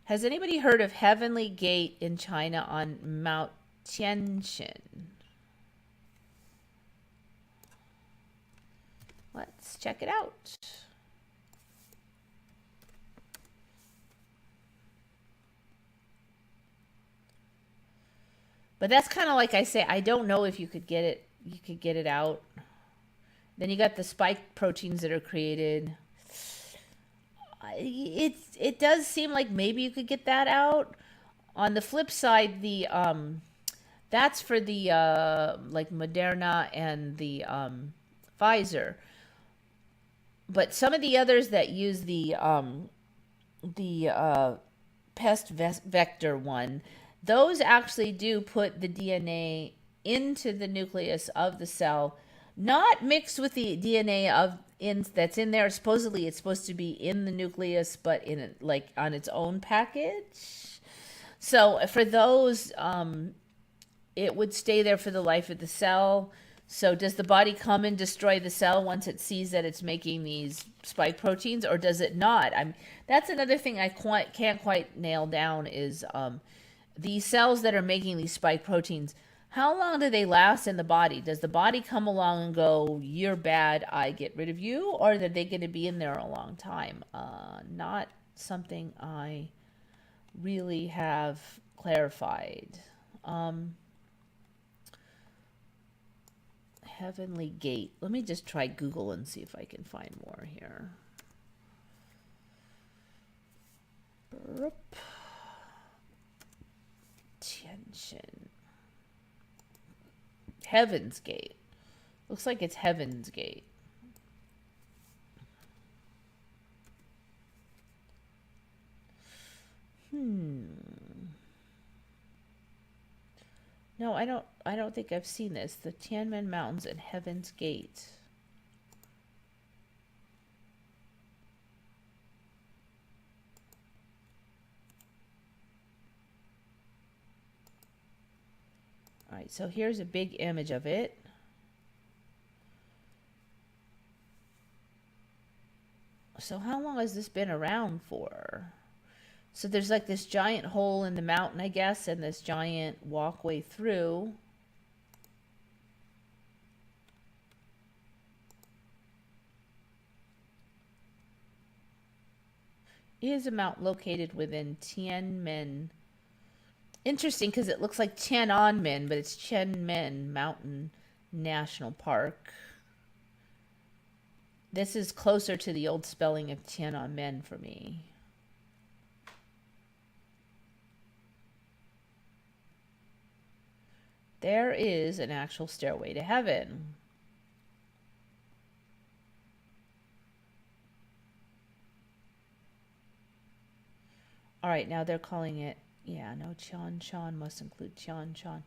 has anybody heard of Heavenly Gate in China on Mount Tianshan? Let's check it out. But that's kind of like I say, I don't know if you could get it. You could get it out. Then you got the spike proteins that are created. It does seem like maybe you could get that out. On the flip side, the that's for the like Moderna and the Pfizer. But some of the others that use the pest vector one, those actually do put the DNA into the nucleus of the cell, not mixed with the DNA that's in there. Supposedly, it's supposed to be in the nucleus, but in like on its own package. So for those, it would stay there for the life of the cell. So does the body come and destroy the cell once it sees that it's making these spike proteins, or does it not? That's another thing I can't quite nail down is these cells that are making these spike proteins, how long do they last in the body? Does the body come along and go, you're bad, I get rid of you? Or are they going to be in there a long time? Not something I really have clarified. Heavenly Gate. Let me just try Google and see if I can find more here. Tension. Heaven's Gate. Looks like it's Heaven's Gate. No, I don't think I've seen this. The Tianmen Mountains and Heaven's Gate. All right, so here's a big image of it. So how long has this been around for? So there's like this giant hole in the mountain, I guess, and this giant walkway through. It is a mountain located within Tianmen. Interesting, because it looks like Tiananmen, but it's Tianmen Mountain National Park. This is closer to the old spelling of Tiananmen for me. There is an actual stairway to heaven. All right, now they're calling it, yeah, no, Tian Shan must include Tian Shan.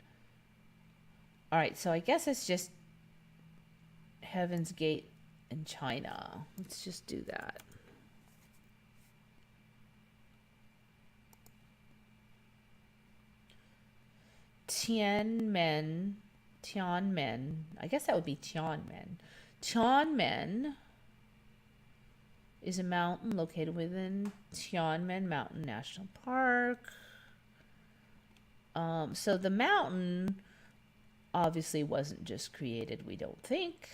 All right, so I guess it's just Heaven's Gate in China. Let's just do that. Tianmen. Tianmen. I guess that would be Tianmen. Tianmen is a mountain located within Tianmen Mountain National Park. So the mountain obviously wasn't just created, we don't think.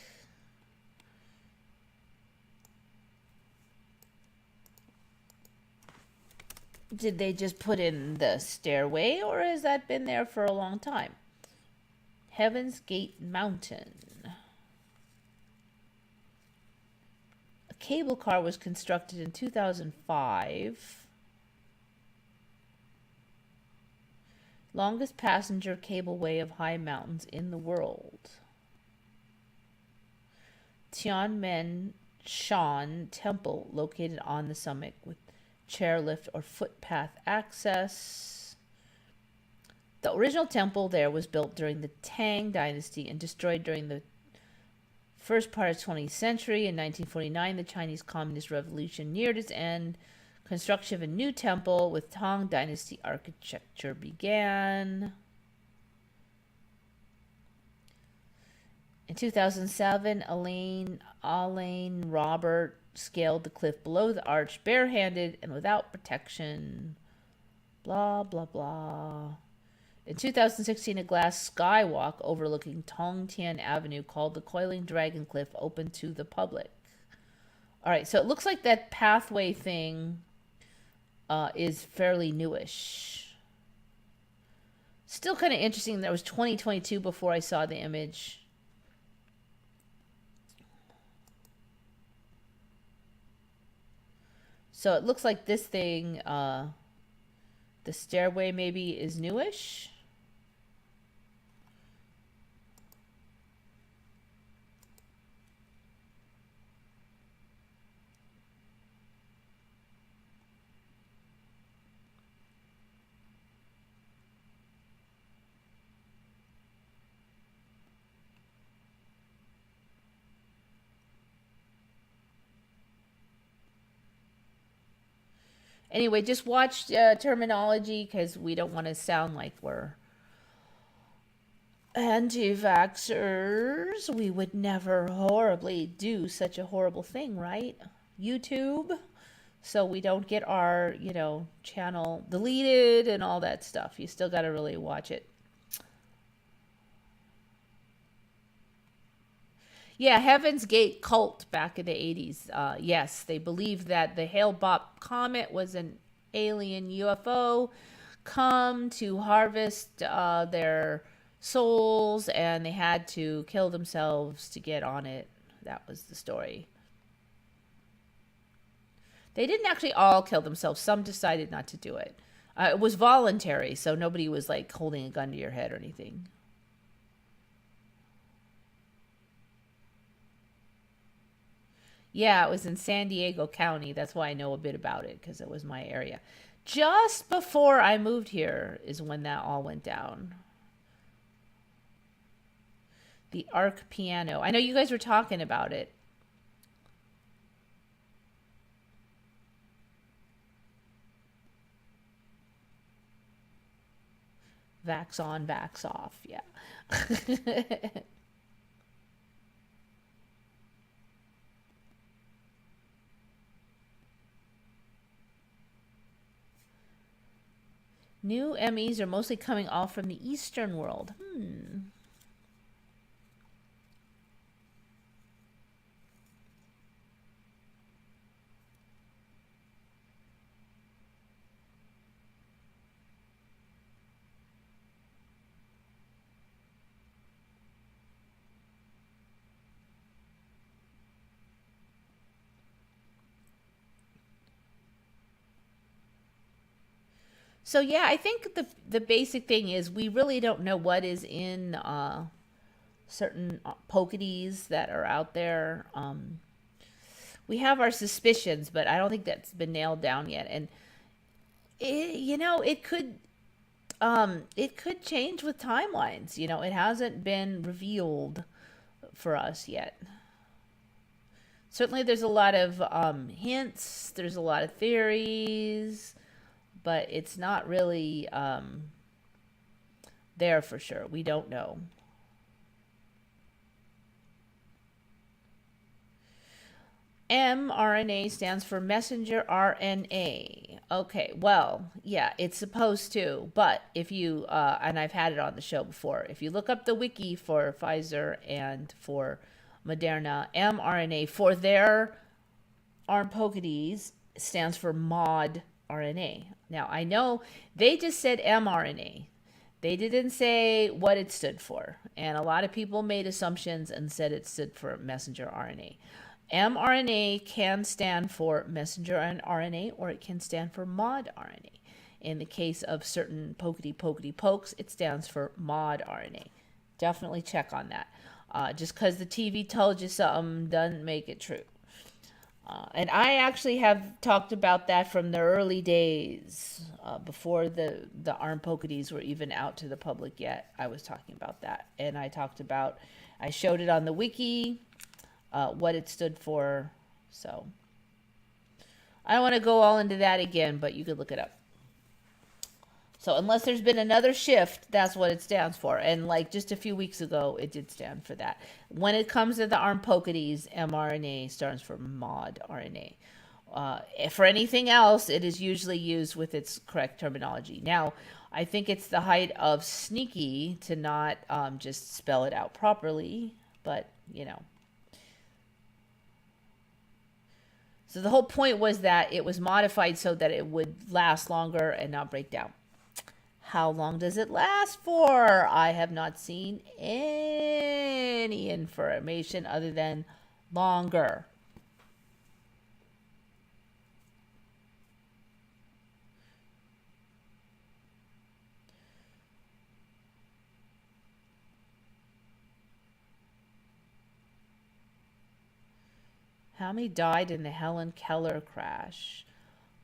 Did they just put in the stairway, or has that been there for a long time? Heaven's Gate Mountain. A cable car was constructed in 2005. Longest passenger cableway of high mountains in the world. Tianmen Shan Temple, located on the summit with chairlift or footpath access. The original temple there was built during the Tang Dynasty and destroyed during the first part of the 20th century. In 1949, the Chinese Communist Revolution neared its end. Construction of a new temple with Tang Dynasty architecture began. In 2007, Alain Robert scaled the cliff below the arch barehanded and without protection. Blah, blah, blah. In 2016, a glass skywalk overlooking Tongtian Avenue called the Coiling Dragon Cliff opened to the public. All right, so it looks like that pathway thing is fairly newish. Still kind of interesting. That was 2022 before I saw the image. So it looks like this thing, the stairway maybe is newish. Anyway, just watch terminology because we don't want to sound like we're anti-vaxxers. We would never horribly do such a horrible thing, right? YouTube. So we don't get our, channel deleted and all that stuff. You still got to really watch it. Yeah, Heaven's Gate cult back in the 80s. Yes, they believed that the Hale-Bopp comet was an alien UFO come to harvest their souls, and they had to kill themselves to get on it. That was the story. They didn't actually all kill themselves. Some decided not to do it. It was voluntary, so nobody was like holding a gun to your head or anything. Yeah, it was in San Diego County. That's why I know a bit about it, because it was my area. Just before I moved here is when that all went down. The Arc piano. I know you guys were talking about it. Vax on, vax off. Yeah. New MEs are mostly coming off from the Eastern world. So yeah, I think the basic thing is we really don't know what is in certain Pokedies that are out there. We have our suspicions, but I don't think that's been nailed down yet. And it could change with timelines. It hasn't been revealed for us yet. Certainly, there's a lot of hints. There's a lot of theories. But it's not really there for sure. We don't know. mRNA stands for messenger RNA. Okay, well, yeah, it's supposed to, but if you, and I've had it on the show before, if you look up the wiki for Pfizer and for Moderna, mRNA for their oddities stands for mod RNA. Now, I know they just said mRNA. They didn't say what it stood for. And a lot of people made assumptions and said it stood for messenger RNA. mRNA can stand for messenger RNA or it can stand for mod RNA. In the case of certain pokes, it stands for mod RNA. Definitely check on that. Just because the TV told you something doesn't make it true. And I actually have talked about that from the early days, before the oddities were even out to the public yet. I was talking about that. And I showed it on the wiki, what it stood for. So I don't want to go all into that again, but you could look it up. So unless there's been another shift, that's what it stands for. And like just a few weeks ago, it did stand for that. When it comes to the oddities, mRNA stands for mod RNA. For anything else, it is usually used with its correct terminology. Now, I think it's the height of sneaky to not just spell it out properly, but you know. So the whole point was that it was modified so that it would last longer and not break down. How long does it last for? I have not seen any information other than longer. How many died in the Helen Keller crash?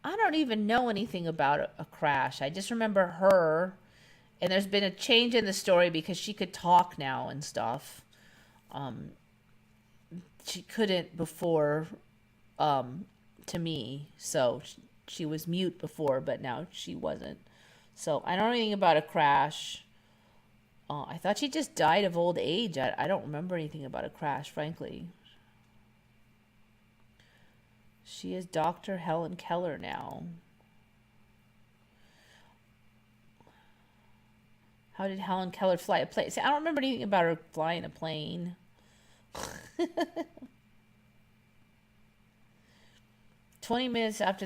I don't even know anything about a crash. I just remember her, and there's been a change in the story because she could talk now and stuff. She couldn't before, to me, so she was mute before, but now she wasn't. So I don't know anything about a crash. I thought she just died of old age. I don't remember anything about a crash, frankly. She is Dr. Helen Keller now. How did Helen Keller fly a plane? See, I don't remember anything about her flying a plane. 20 minutes of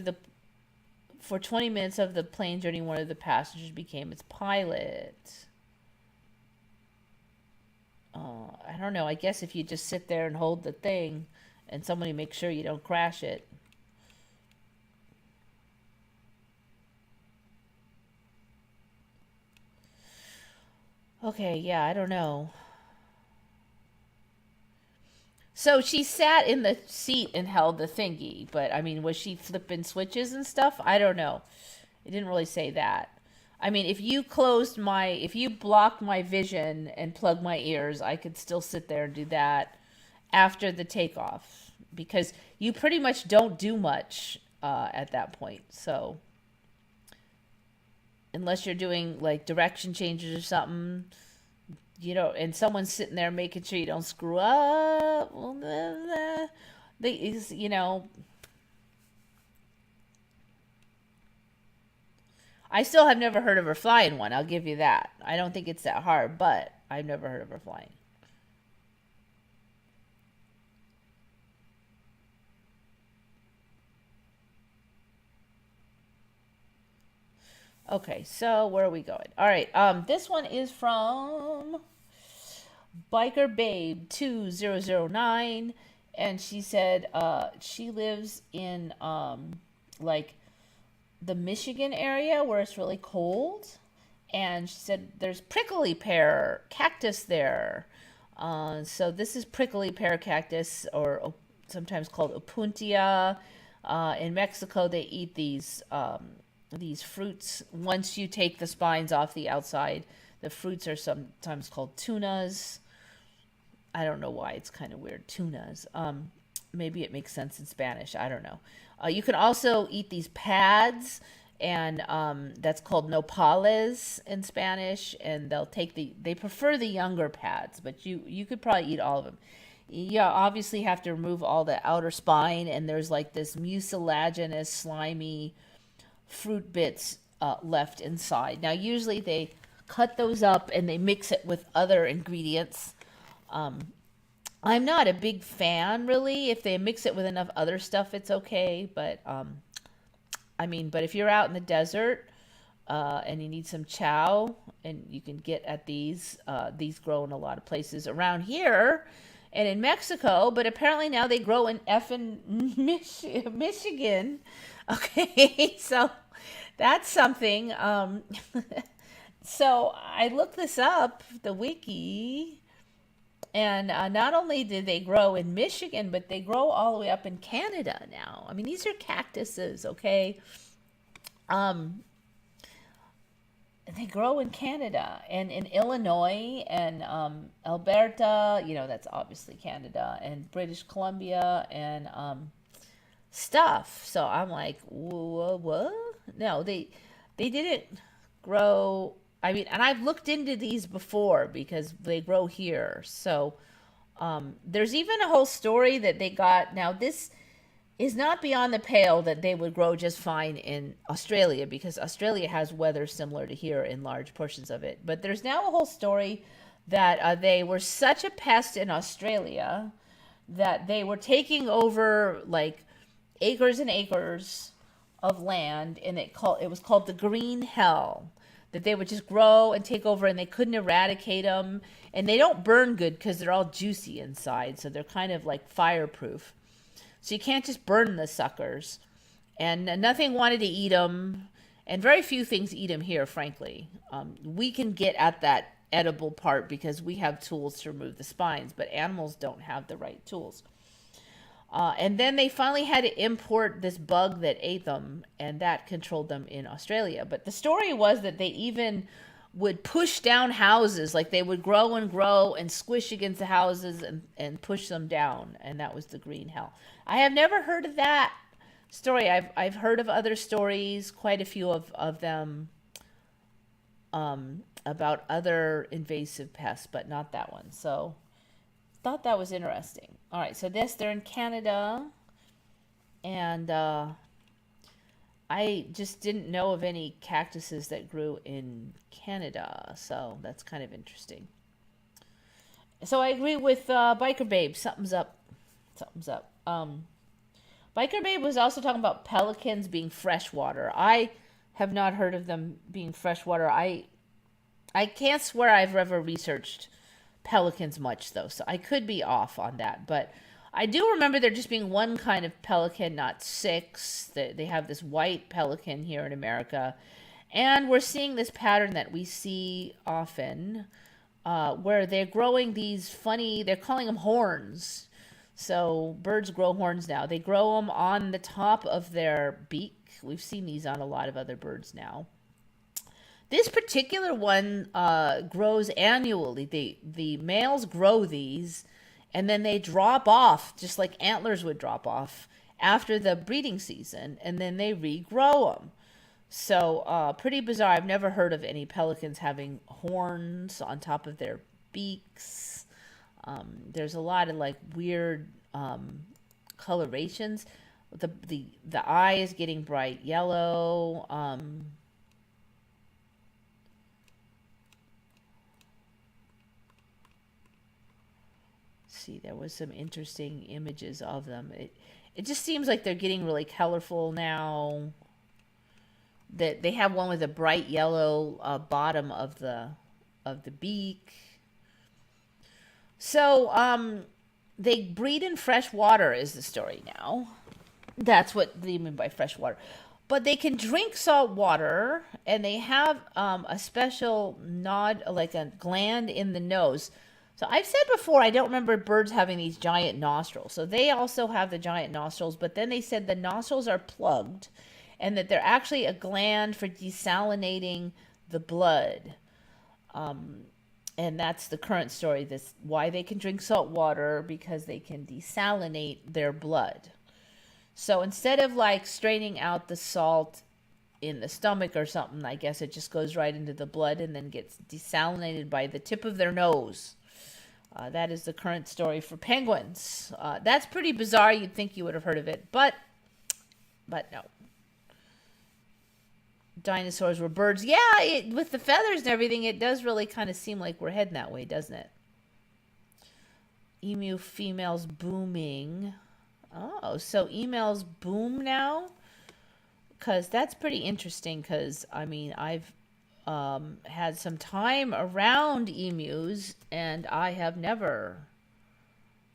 the plane journey, one of the passengers became its pilot. I don't know. I guess if you just sit there and hold the thing and somebody makes sure you don't crash it. Okay, yeah, I don't know. So she sat in the seat and held the thingy, but I mean, was she flipping switches and stuff? I don't know. It didn't really say that. I mean, if you blocked my vision and plugged my ears, I could still sit there and do that after the takeoff because you pretty much don't do much at that point. So unless you're doing like direction changes or something, you know, and someone's sitting there making sure you don't screw up. You know, I still have never heard of her flying one. I'll give you that. I don't think it's that hard, but I've never heard of her flying. Okay, so where are we going? All right, this one is from Biker Babe 2009, and she said she lives in like the Michigan area where it's really cold, and she said there's prickly pear cactus there. So this is prickly pear cactus, or sometimes called opuntia. In Mexico, they eat these fruits. Once you take the spines off the outside, the fruits are sometimes called tunas. I don't know why, it's kind of weird, tunas. Maybe it makes sense in Spanish, I don't know. You can also eat these pads, and that's called nopales in Spanish. And they prefer the younger pads, but you could probably eat all of them. You obviously have to remove all the outer spine, and there's like this mucilaginous, slimy fruit bits left inside. Now, usually they cut those up and they mix it with other ingredients. I'm not a big fan, really. If they mix it with enough other stuff, it's okay. But but if you're out in the desert and you need some chow, and you can get at these grow in a lot of places around here and in Mexico, but apparently now they grow in effing Michigan. Okay, so that's something. So I looked this up, the wiki, and not only did they grow in Michigan, but they grow all the way up in Canada now. I mean, these are cactuses, okay? They grow in Canada and in Illinois and Alberta, that's obviously Canada, and British Columbia and stuff. So I'm like, what? No, they didn't grow. I mean, and I've looked into these before because they grow here. So there's even a whole story that they got. Now, this is not beyond the pale that they would grow just fine in Australia, because Australia has weather similar to here in large portions of it. But there's now a whole story that they were such a pest in Australia that they were taking over like acres and acres of land, and it was called the green hell, that they would just grow and take over, and they couldn't eradicate them. And they don't burn good because they're all juicy inside, so they're kind of like fireproof. So you can't just burn the suckers. And nothing wanted to eat them. And very few things eat them here, frankly. We can get at that edible part because we have tools to remove the spines, but animals don't have the right tools. And then they finally had to import this bug that ate them, and that controlled them in Australia. But the story was that they even would push down houses, like they would grow and squish against the houses and push them down, and that was the green hell. I have never heard of that story. I've heard of other stories, quite a few of them, about other invasive pests, but not that one. So thought that was interesting. All right, so they're in Canada, and I just didn't know of any cactuses that grew in Canada, so that's kind of interesting. So I agree with Biker Babe. Something's up. Biker Babe was also talking about pelicans being freshwater. I have not heard of them being freshwater. I can't swear I've ever researched pelicans much, though, so I could be off on that. But I do remember there just being one kind of pelican, not six. They have this white pelican here in America. And we're seeing this pattern that we see often, where they're growing these funny, they're calling them horns. So birds grow horns now. They grow them on the top of their beak. We've seen these on a lot of other birds now. This particular one grows annually. The males grow these, and then they drop off, just like antlers would drop off after the breeding season, and then they regrow them. So pretty bizarre. I've never heard of any pelicans having horns on top of their beaks. There's a lot of like weird colorations. The eye is getting bright yellow. See, there was some interesting images of them. It just seems like they're getting really colorful now. That they have one with a bright yellow bottom of the beak. So they breed in fresh water is the story now. That's what they mean by fresh water. But they can drink salt water, and they have a special nod, like a gland in the nose. So I've said before, I don't remember birds having these giant nostrils. So they also have the giant nostrils, but then they said the nostrils are plugged, and that they're actually a gland for desalinating the blood. And that's the current story. This why they can drink salt water, because they can desalinate their blood. So instead of like straining out the salt in the stomach or something. I guess it just goes right into the blood and then gets desalinated by the tip of their nose. That is the current story for penguins. That's pretty bizarre. You'd think you would have heard of it, but no. Dinosaurs were birds. Yeah, with the feathers and everything, it does really kind of seem like we're heading that way, doesn't it? Emu females booming. Oh, so emails boom now? Because that's pretty interesting, because, I mean, I've had some time around emus, and I have never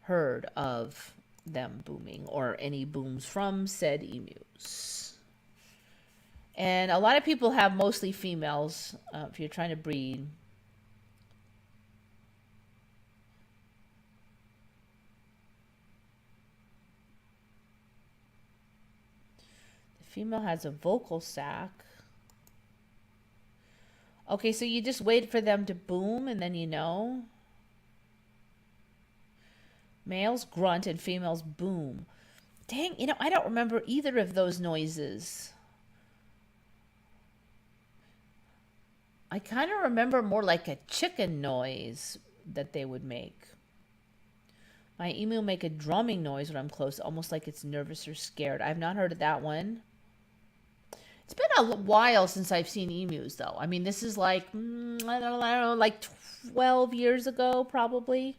heard of them booming or any booms from said emus. And a lot of people have mostly females if you're trying to breed. Female has a vocal sac. Okay, so you just wait for them to boom and then you know. Males grunt and females boom. Dang, I don't remember either of those noises. I kind of remember more like a chicken noise that they would make. My emu make a drumming noise when I'm close, almost like it's nervous or scared. I've not heard of that one. It's been a while since I've seen emus, though. I mean, this is like, I don't know, like 12 years ago, probably.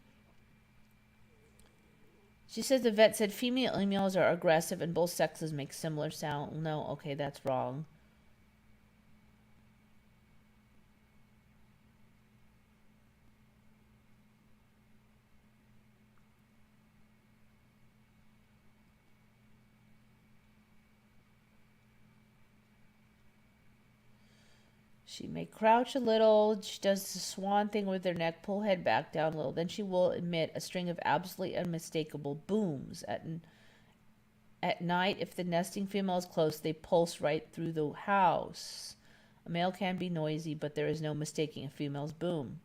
She says the vet said female emus are aggressive and both sexes make similar sound. No, okay, that's wrong. She may crouch a little. She does the swan thing with her neck, pull head back down a little. Then she will emit a string of absolutely unmistakable booms. At night, if the nesting female is close, they pulse right through the house. A male can be noisy, but there is no mistaking a female's boom.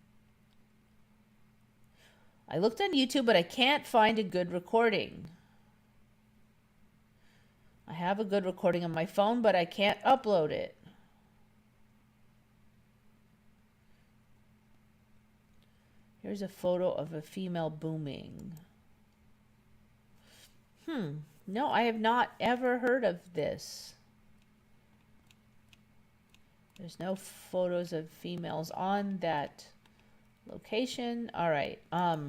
I looked on YouTube, but I can't find a good recording. I have a good recording on my phone, but I can't upload it. Here's a photo of a female booming. No, I have not ever heard of this. There's no photos of females on that location. All right, booming.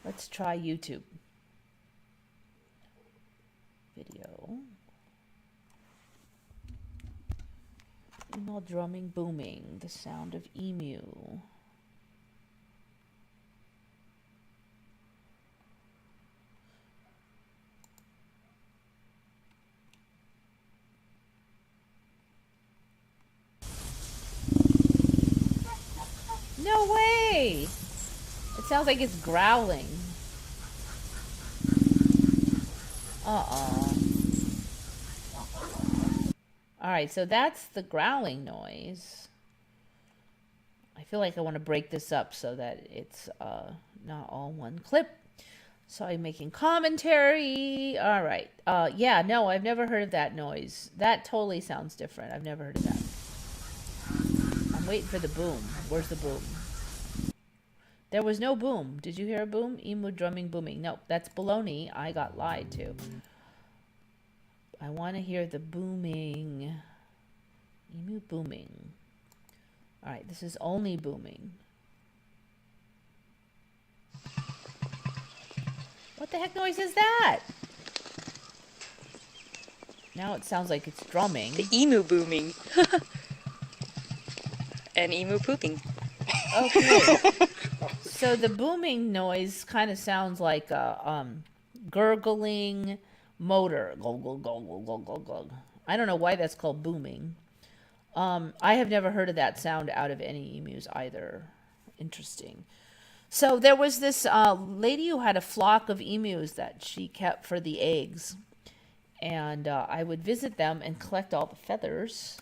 Let's try YouTube. Video. Female drumming booming, the sound of emu. No way! It sounds like it's growling. Alright, so that's the growling noise. I feel like I want to break this up so that it's not all one clip. So I'm making commentary. Alright. Yeah, no, I've never heard of that noise. That totally sounds different. I've never heard of that. I'm waiting for the boom. Where's the boom? There was no boom. Did you hear a boom? Emu drumming booming. Nope, that's baloney. I got lied to. I want to hear the booming. Emu booming. All right, this is only booming. What the heck noise is that? Now it sounds like it's drumming. The emu booming. And emu pooping. Okay. So the booming noise kind of sounds like a gurgling motor. Go, go, go, go, go, go, go. I don't know why that's called booming. I have never heard of that sound out of any emus either. Interesting. So there was this lady who had a flock of emus that she kept for the eggs. And I would visit them and collect all the feathers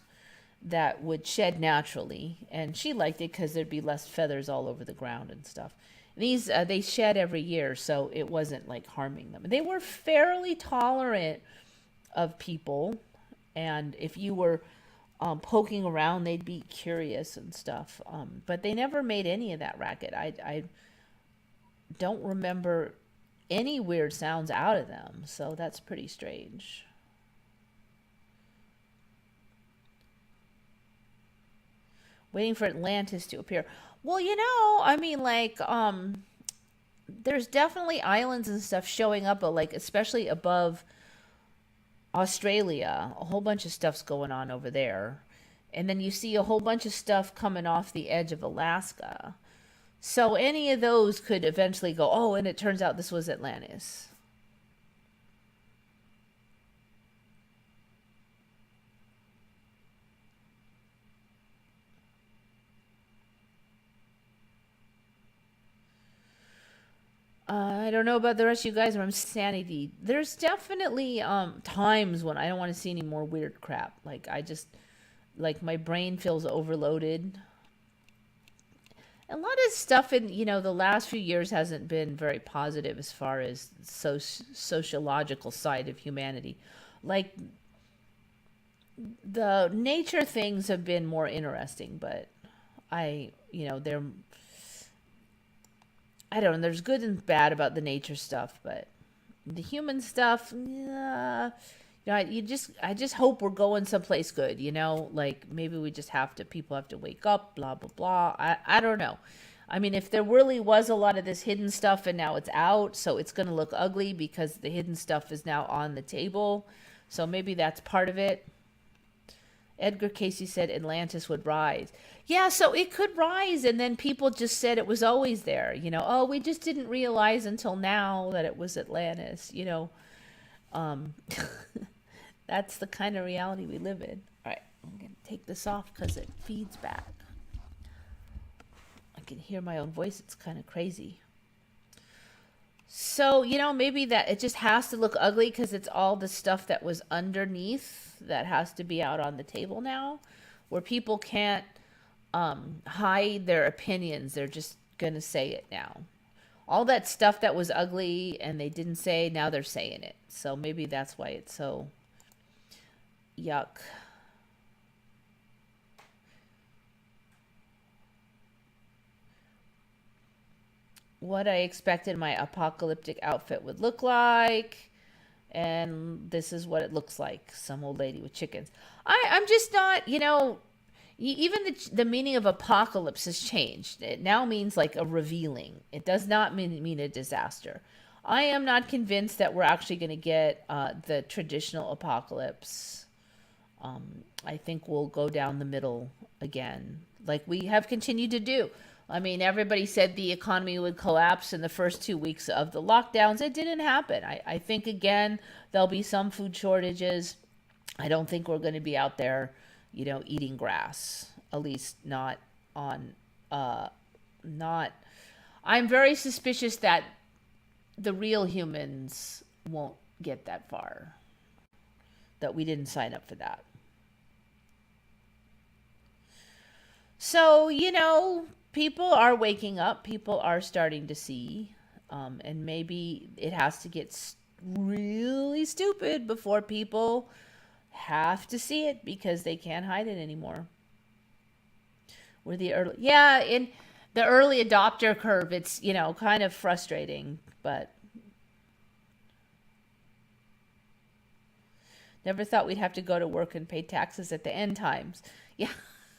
that would shed naturally. And she liked it because there'd be less feathers all over the ground and stuff. These they shed every year, so it wasn't like harming them. They were fairly tolerant of people, and if you were poking around, they'd be curious and stuff. But they never made any of that racket. I don't remember any weird sounds out of them, so that's pretty strange. Waiting for Atlantis to appear. Well, I mean, like, there's definitely islands and stuff showing up, but like, especially above Australia, a whole bunch of stuff's going on over there. And then you see a whole bunch of stuff coming off the edge of Alaska. So any of those could eventually go, oh, and it turns out this was Atlantis. I don't know about the rest of you guys, but I'm sanity. There's definitely times when I don't want to see any more weird crap. Like I just like my brain feels overloaded. A lot of stuff in the last few years hasn't been very positive as far as sociological side of humanity. Like the nature things have been more interesting, but they're I don't know. There's good and bad about the nature stuff, but the human stuff, yeah, I just hope we're going someplace good. Like maybe we just people have to wake up, blah blah blah. I don't know. I mean, if there really was a lot of this hidden stuff and now it's out, so it's going to look ugly because the hidden stuff is now on the table. So maybe that's part of it. Edgar Casey said Atlantis would rise. Yeah, so it could rise, and then people just said it was always there. Oh, we just didn't realize until now that it was Atlantis. Um, that's the kind of reality we live in. All right, I'm going to take this off because it feeds back. I can hear my own voice. It's kind of crazy. So, maybe that it just has to look ugly because it's all the stuff that was underneath that has to be out on the table now, where people can't hide their opinions. They're just going to say it now. All that stuff that was ugly and they didn't say, now they're saying it. So maybe that's why it's so yuck. What I expected my apocalyptic outfit would look like. And this is what it looks like. Some old lady with chickens. I'm just not, even the meaning of apocalypse has changed. It now means like a revealing. It does not mean a disaster. I am not convinced that we're actually going to get the traditional apocalypse. I think we'll go down the middle again, like we have continued to do. I mean, everybody said the economy would collapse in the first 2 weeks of the lockdowns. It didn't happen. I think, again, there'll be some food shortages. I don't think we're going to be out there, eating grass, at least not on, not, I'm very suspicious that the real humans won't get that far, that we didn't sign up for that. So, people are waking up, people are starting to see, and maybe it has to get really stupid before people have to see it because they can't hide it anymore. We're in the early adopter curve. It's, kind of frustrating, but never thought we'd have to go to work and pay taxes at the end times. Yeah.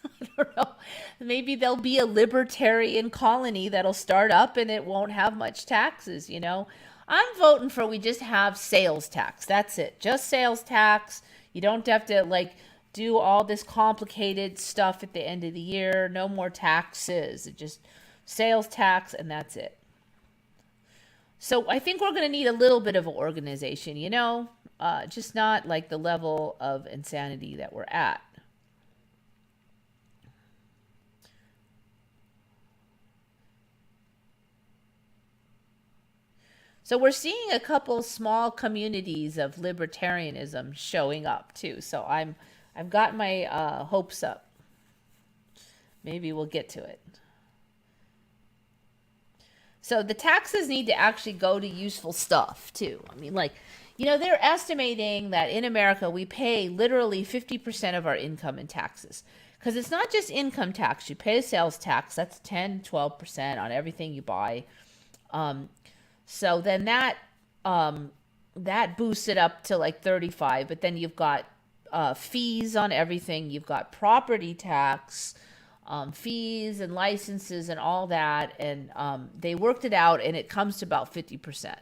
I don't know. Maybe there'll be a libertarian colony that'll start up and it won't have much taxes, I'm voting for we just have sales tax. That's it. Just sales tax. You don't have to do all this complicated stuff at the end of the year. No more taxes. It just sales tax and that's it. So I think we're going to need a little bit of an organization, just not like the level of insanity that we're at. So we're seeing a couple small communities of libertarianism showing up too. So I've got my hopes up. Maybe we'll get to it. So the taxes need to actually go to useful stuff too. I mean, You know, they're estimating that in America we pay literally 50% of our income in taxes. Because it's not just income tax. You pay a sales tax. That's 10, 12% on everything you buy. Um, so then that boosts it up to like 35. But then you've got fees on everything. You've got property tax, fees and licenses and all that. And they worked it out and it comes to about 50%.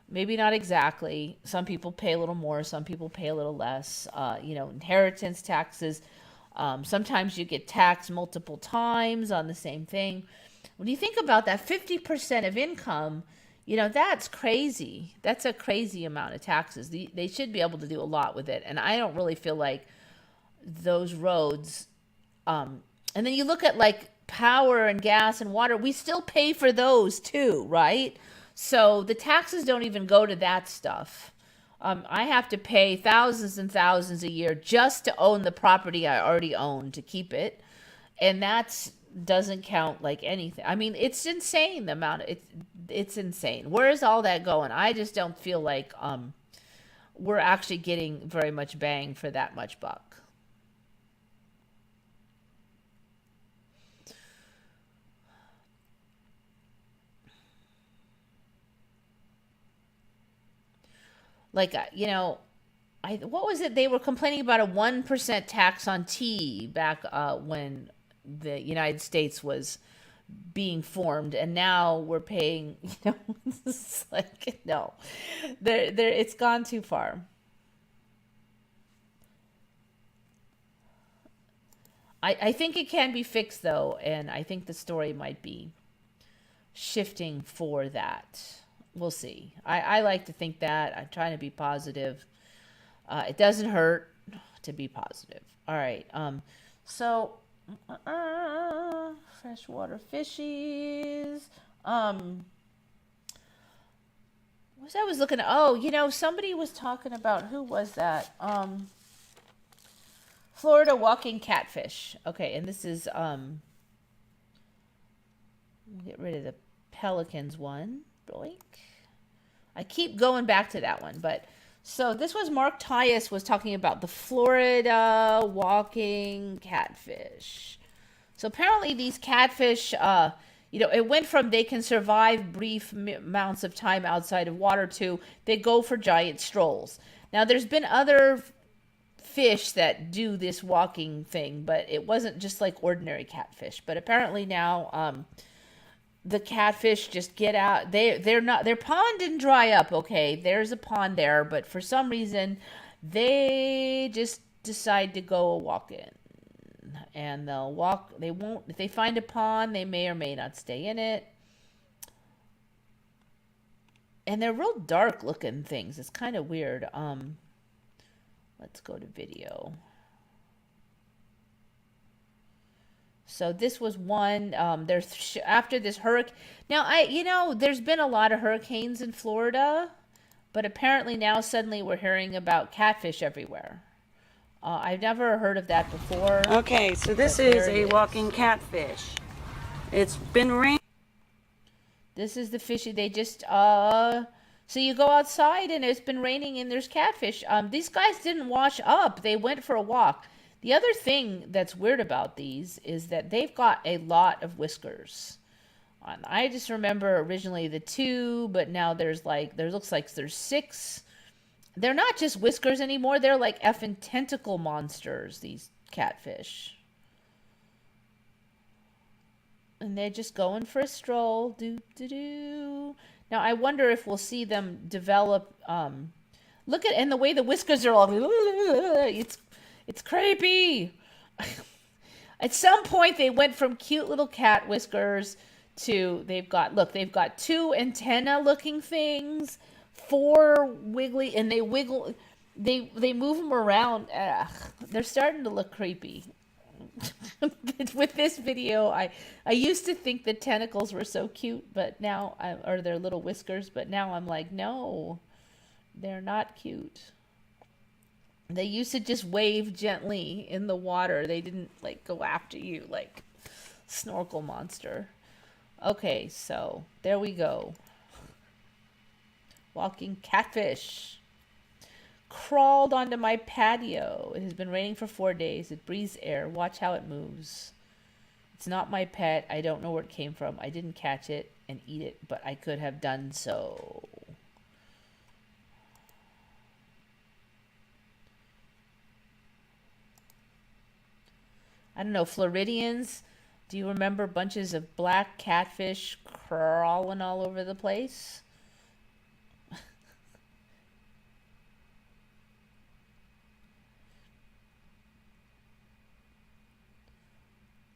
Maybe not exactly. Some people pay a little more. Some people pay a little less. Inheritance taxes. Sometimes you get taxed multiple times on the same thing. When you think about that, 50% of income, that's crazy. That's a crazy amount of taxes. They should be able to do a lot with it. And I don't really feel like those roads. And then you look at like power and gas and water. We still pay for those too, right? So the taxes don't even go to that stuff. I have to pay thousands and thousands a year just to own the property I already own to keep it. And that doesn't count like anything. I mean, it's insane the amount. It's insane. Where is all that going? I just don't feel like we're actually getting very much bang for that much buck. Like, what was it? They were complaining about a 1% tax on tea back when the United States was being formed, and now we're paying, it's like, no, it's gone too far. I think it can be fixed, though, and I think the story might be shifting for that. We'll see. I like to think that. I'm trying to be positive. It doesn't hurt to be positive. All right. So freshwater fishies. What I was looking at? Oh, somebody was talking about, who was that? Florida walking catfish. Okay, and this is we'll get rid of the pelicans one. Boink. I keep going back to that one, but so this was Mark Tyus was talking about the Florida walking catfish. So apparently these catfish, it went from they can survive brief amounts of time outside of water to they go for giant strolls. Now there's been other fish that do this walking thing, but it wasn't just like ordinary catfish. But apparently now, the catfish just get out. Their pond didn't dry up. Okay, there's a pond there, but for some reason they just decide to go walk in, and they'll walk. They won't. If they find a pond, they may or may not stay in it. And they're real dark looking things. It's kind of weird. Let's go to video. So this was one. There's after this hurricane. Now there's been a lot of hurricanes in Florida, but apparently now suddenly we're hearing about catfish everywhere. I've never heard of that before. Okay, so this is a walking catfish. It's been raining. This is the fishy. They just so you go outside and it's been raining and there's catfish. These guys didn't wash up. They went for a walk. The other thing that's weird about these is that they've got a lot of whiskers. I just remember originally the 2, but now there looks like there's 6. They're not just whiskers anymore. They're like effing tentacle monsters, these catfish. And they're just going for a stroll. Do. Now I wonder if we'll see them develop. Look at, and the way the whiskers are all. It's creepy. At some point, they went from cute little cat whiskers to they've got 2 antenna-looking things, 4 wiggly, and they wiggle. They move them around. Ugh, they're starting to look creepy. With this video, I used to think the tentacles were so cute, but now or their little whiskers, but now I'm like, no, they're not cute. They used to just wave gently in the water. They didn't like go after you like snorkel monster. Okay, so there we go. Walking catfish. crawled onto my patio. It has been raining for 4 days. It breathes air. Watch how it moves. It's not my pet. I don't know where it came from. I didn't catch it and eat it, but I could have done so. I don't know, Floridians, do you remember bunches of black catfish crawling all over the place?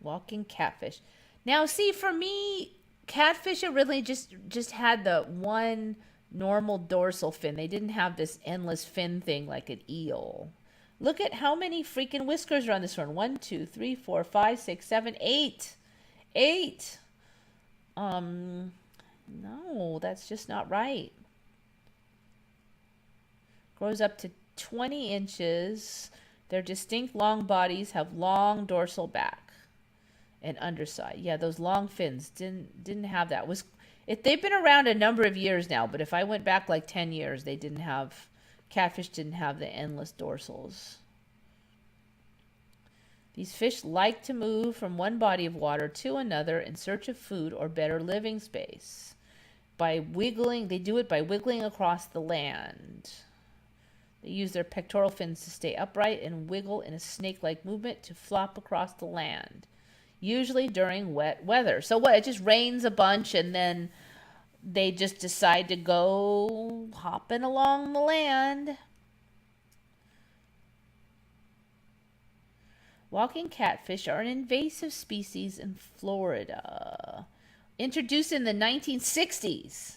Walking catfish. Now, see, for me, catfish originally just had the one normal dorsal fin. They didn't have this endless fin thing like an eel. Look at how many freaking whiskers are on this one. 1, 2, 3, 4, 5, 6, 7, 8. 8. No, that's just not right. Grows up to 20 inches. Their distinct long bodies have long dorsal back and underside. Yeah, those long fins didn't have that. They've been around a number of years now, but if I went back like 10 years, catfish didn't have the endless dorsals. These fish like to move from one body of water to another in search of food or better living space. They do it by wiggling across the land. They use their pectoral fins to stay upright and wiggle in a snake-like movement to flop across the land, usually during wet weather. So what, it just rains a bunch and then they just decide to go hopping along the land. Walking catfish are an invasive species in Florida. Introduced in the 1960s.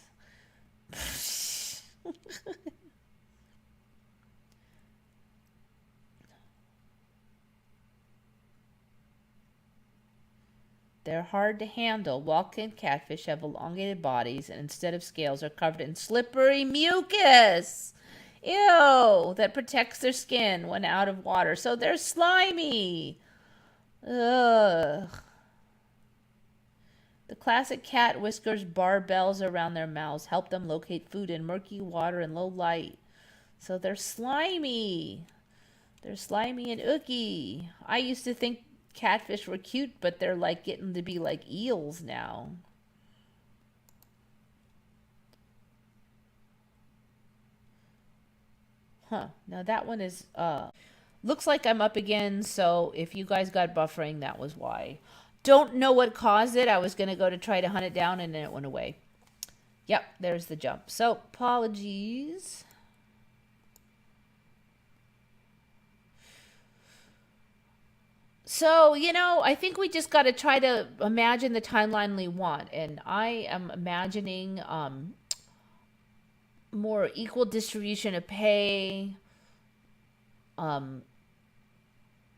They're hard to handle. Walking catfish have elongated bodies and instead of scales are covered in slippery mucus. Ew, that protects their skin when out of water. So they're slimy. Ugh. The classic cat whiskers barbells around their mouths help them locate food in murky water and low light. So they're slimy. They're slimy and ooky. I used to think catfish were cute, but they're like getting to be like eels now. Huh. Now that one is looks like I'm up again, so if you guys got buffering, that was why. Don't know what caused it. I was going to go to try to hunt it down and then it went away. Yep, there's the jump. So, apologies. So, I think we just got to try to imagine the timeline we want. And I am imagining more equal distribution of pay,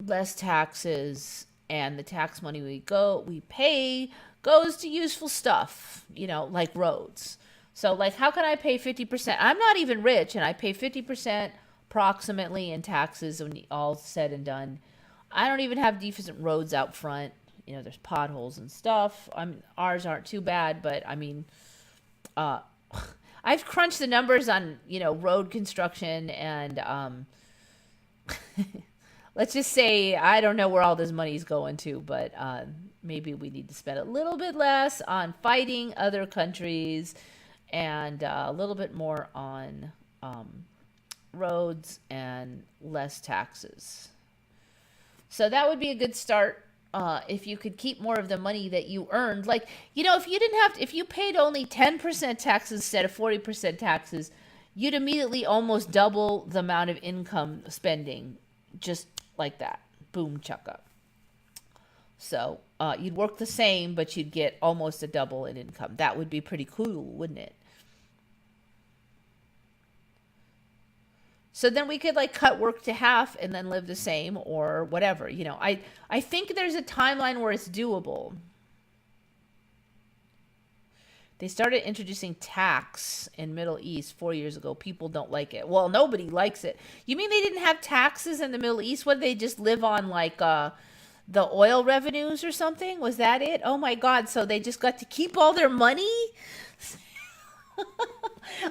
less taxes, and the tax money we pay goes to useful stuff, like roads. So, like, how can I pay 50%? I'm not even rich, and I pay 50% approximately in taxes when all said and done. I don't even have decent roads out front. There's potholes and stuff. Ours aren't too bad, but I've crunched the numbers on, road construction and let's just say I don't know where all this money is going to, but maybe we need to spend a little bit less on fighting other countries and a little bit more on roads and less taxes. So that would be a good start if you could keep more of the money that you earned. Like, if you paid only 10% taxes instead of 40% taxes, you'd immediately almost double the amount of income spending, just like that. Boom, chaka. So you'd work the same, but you'd get almost a double in income. That would be pretty cool, wouldn't it? So then we could cut work to half and then live the same or whatever. I think there's a timeline where it's doable. They started introducing tax in Middle East 4 years ago. People don't like it. Well, nobody likes it. You mean they didn't have taxes in the Middle East? What, they just live on the oil revenues or something? Was that it? Oh my God. So they just got to keep all their money?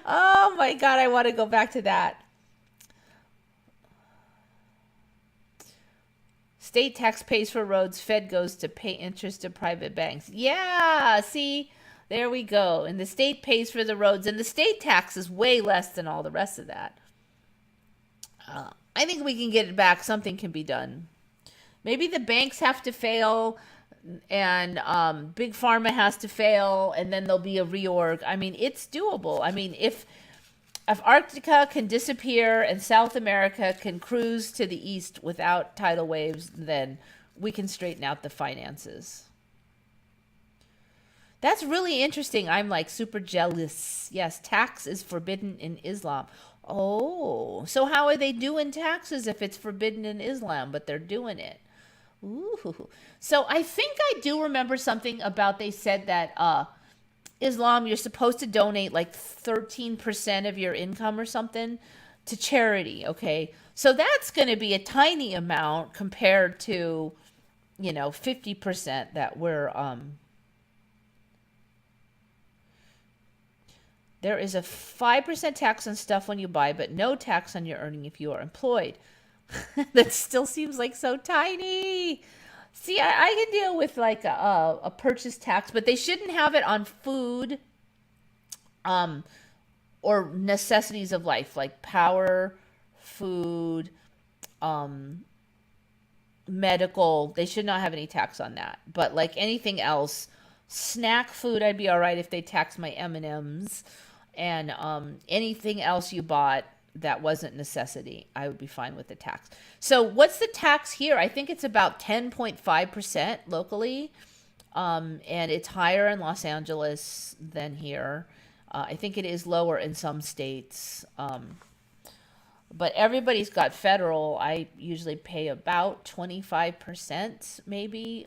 Oh my God. I want to go back to that. State tax pays for roads. Fed goes to pay interest to private banks. Yeah, see, there we go. And the state pays for the roads, and the state tax is way less than all the rest of that. I think we can get it back. Something can be done. Maybe the banks have to fail, and big pharma has to fail, and then there'll be a reorg. I mean, it's doable. I mean, if Arctica can disappear and South America can cruise to the east without tidal waves, then we can straighten out the finances. That's really interesting. I'm like super jealous. Yes, tax is forbidden in Islam. Oh, so how are they doing taxes if it's forbidden in Islam, but they're doing it? Ooh. So I think I do remember something about they said that Islam, you're supposed to donate like 13% of your income or something to charity, okay? So that's going to be a tiny amount compared to, 50% that we're there is a 5% tax on stuff when you buy, but no tax on your earning if you are employed. That still seems like so tiny. See, I can deal with like a purchase tax, but they shouldn't have it on food or necessities of life like power, food, medical. They should not have any tax on that. But like anything else, snack food, I'd be all right if they tax my M&Ms. And anything else you bought that wasn't necessity, I would be fine with the tax. So what's the tax here? I think it's about 10.5% locally, and it's higher in Los Angeles than here. I think it is lower in some states, but everybody's got federal. I usually pay about 25% maybe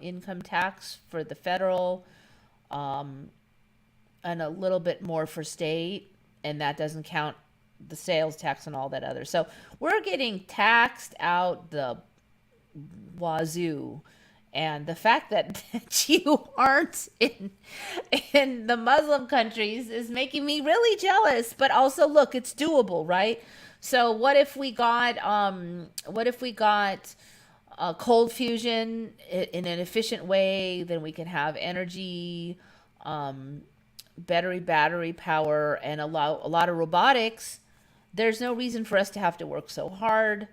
income tax for the federal, and a little bit more for state, and that doesn't count the sales tax and all that other. So we're getting taxed out the wazoo. And the fact that you aren't in the Muslim countries is making me really jealous. But also, look, it's doable, right? So what if we got cold fusion in an efficient way? Then we can have energy, battery power, and a lot of robotics. There's no reason for us to have to work so hard.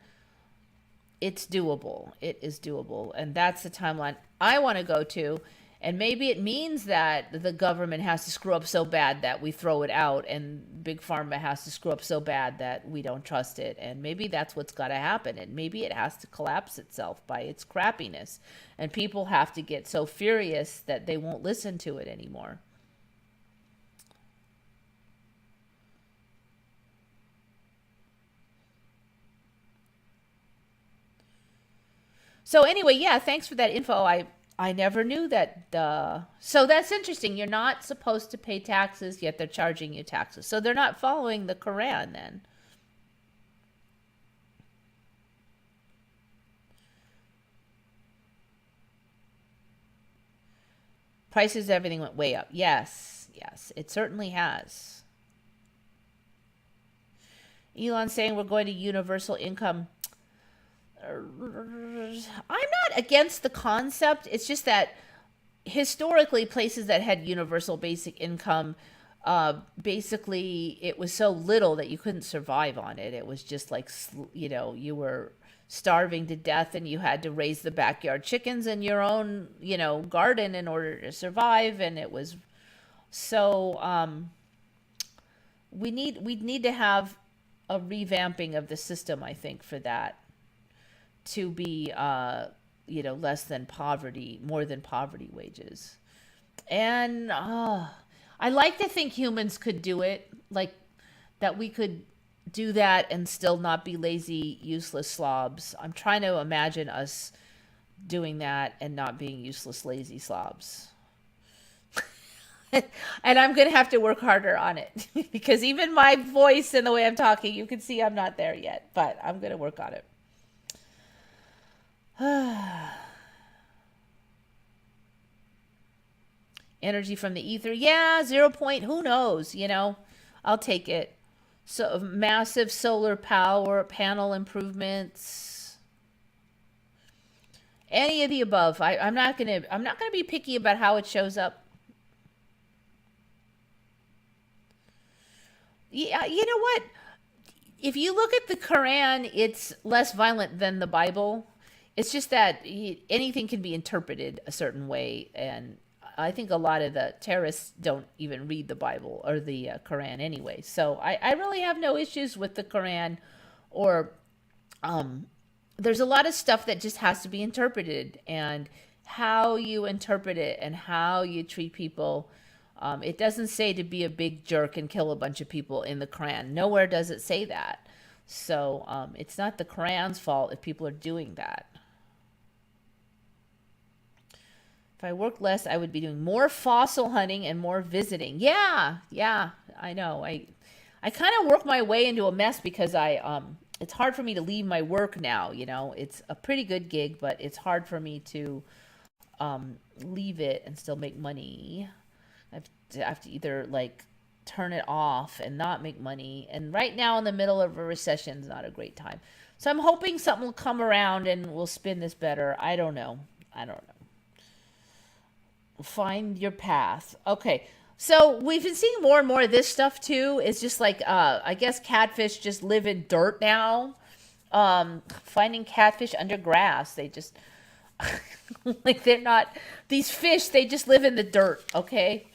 It's doable. It is doable. And that's the timeline I want to go to. And maybe it means that the government has to screw up so bad that we throw it out, and Big Pharma has to screw up so bad that we don't trust it. And maybe that's what's got to happen. And maybe it has to collapse itself by its crappiness. And people have to get so furious that they won't listen to it anymore. So anyway, yeah, thanks for that info. I never knew that. So that's interesting. You're not supposed to pay taxes, yet they're charging you taxes. So they're not following the Quran then. Prices, everything went way up. Yes, it certainly has. Elon saying we're going to universal income. I'm not against the concept. It's just that historically places that had universal basic income, basically it was so little that you couldn't survive on it. It was just like, you were starving to death and you had to raise the backyard chickens in your own, garden in order to survive. And it was so, we need to have a revamping of the system, I think, for that to be, less than poverty, more than poverty wages. And I like to think humans could do it, like that we could do that and still not be lazy, useless slobs. I'm trying to imagine us doing that and not being useless, lazy slobs. And I'm going to have to work harder on it because even my voice and the way I'm talking, you can see I'm not there yet, but I'm going to work on it. Energy from the ether. Yeah, 0 point, who knows, I'll take it. So massive solar power panel improvements. Any of the above. I'm not gonna be picky about how it shows up. Yeah, you know what? If you look at the Quran, it's less violent than the Bible. It's just that anything can be interpreted a certain way, and I think a lot of the terrorists don't even read the Bible or the Quran anyway. So I really have no issues with the Quran, or um, there's a lot of stuff that just has to be interpreted, and how you interpret it and how you treat people. It doesn't say to be a big jerk and kill a bunch of people in the Quran. Nowhere does it say that. So it's not the Quran's fault if people are doing that. If I worked less, I would be doing more fossil hunting and more visiting. Yeah, I know. I kind of work my way into a mess because it's hard for me to leave my work now, you know. It's a pretty good gig, but it's hard for me to leave it and still make money. I have to either like turn it off and not make money. And right now in the middle of a recession is not a great time. So I'm hoping something will come around and we'll spin this better. I don't know. Find your path. Okay. So we've been seeing more and more of this stuff too. It's just like I guess catfish just live in dirt now. Finding catfish under grass. They just like they're not these fish, they just live in the dirt, okay?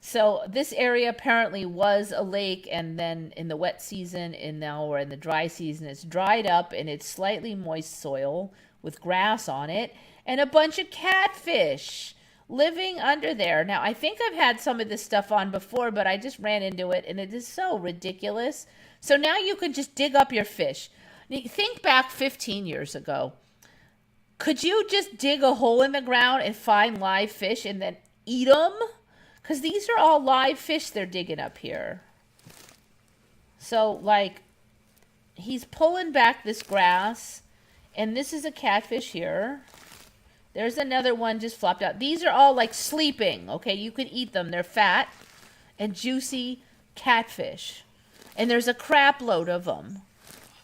So this area apparently was a lake, and then in the wet season, and now we're in the dry season, it's dried up and it's slightly moist soil with grass on it and a bunch of catfish living under there. Now, I think I've had some of this stuff on before, but I just ran into it and it is so ridiculous. So now you can just dig up your fish. Think back 15 years ago. Could you just dig a hole in the ground and find live fish and then eat them? Because these are all live fish they're digging up here. So, like, he's pulling back this grass, and this is a catfish here. There's another one just flopped out. These are all, like, sleeping, okay? You could eat them. They're fat and juicy catfish. And there's a crap load of them.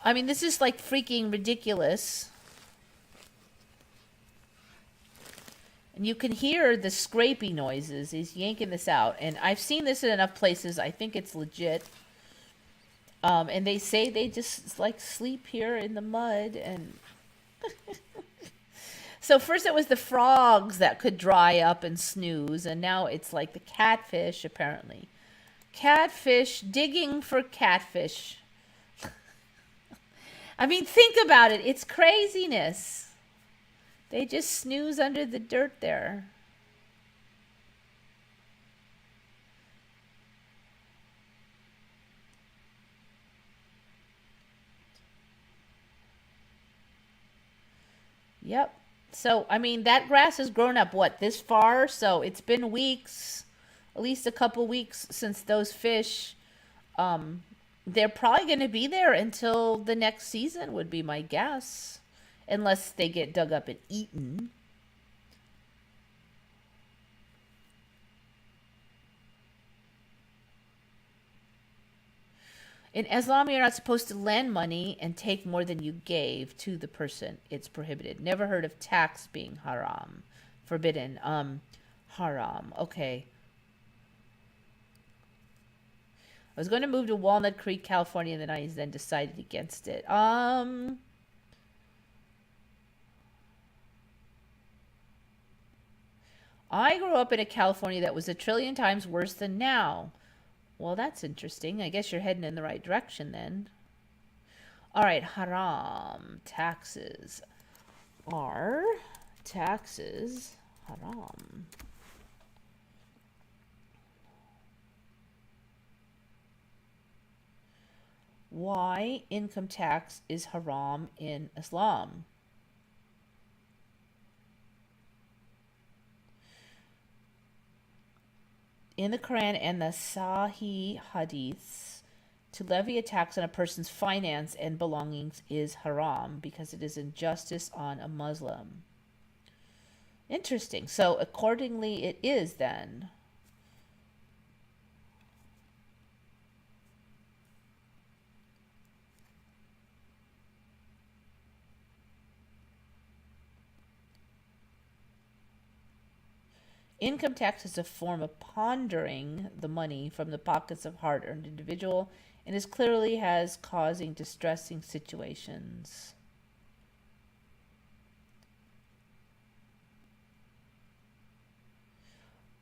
I mean, this is, like, freaking ridiculous. And you can hear the scrapey noises. He's yanking this out. And I've seen this in enough places. I think it's legit. And they say they just like sleep here in the mud. And so first it was the frogs that could dry up and snooze. And now it's like the catfish, apparently. Catfish, digging for catfish. I mean, think about it. It's craziness. They just snooze under the dirt there. Yep. So, I mean, that grass has grown up, what, this far? So it's been weeks, at least a couple weeks since those fish, they're probably going to be there until the next season would be my guess. Unless they get dug up and eaten. In Islam, you're not supposed to lend money and take more than you gave to the person. It's prohibited. Never heard of tax being haram. Forbidden. Haram. Okay. I was going to move to Walnut Creek, California in the 90s, then decided against it. I grew up in a California that was a trillion times worse than now. Well, that's interesting. I guess you're heading in the right direction then. All right, haram. Taxes. Are taxes haram? Why income tax is haram in Islam? In the Quran and the Sahih Hadiths, to levy a tax on a person's finance and belongings is haram because it is injustice on a Muslim. Interesting. So accordingly it is then. Income tax is a form of pondering the money from the pockets of hard-earned individual and is clearly has causing distressing situations.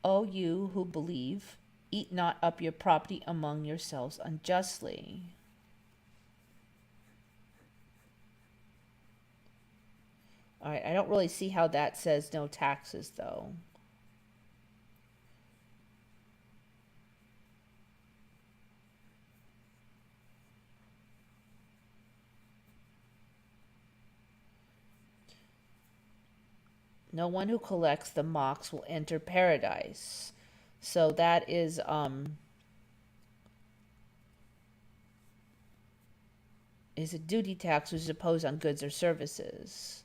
O you who believe, eat not up your property among yourselves unjustly. All right, I don't really see how that says no taxes, though. No one who collects the mocks will enter paradise. So that is a duty tax which is imposed on goods or services.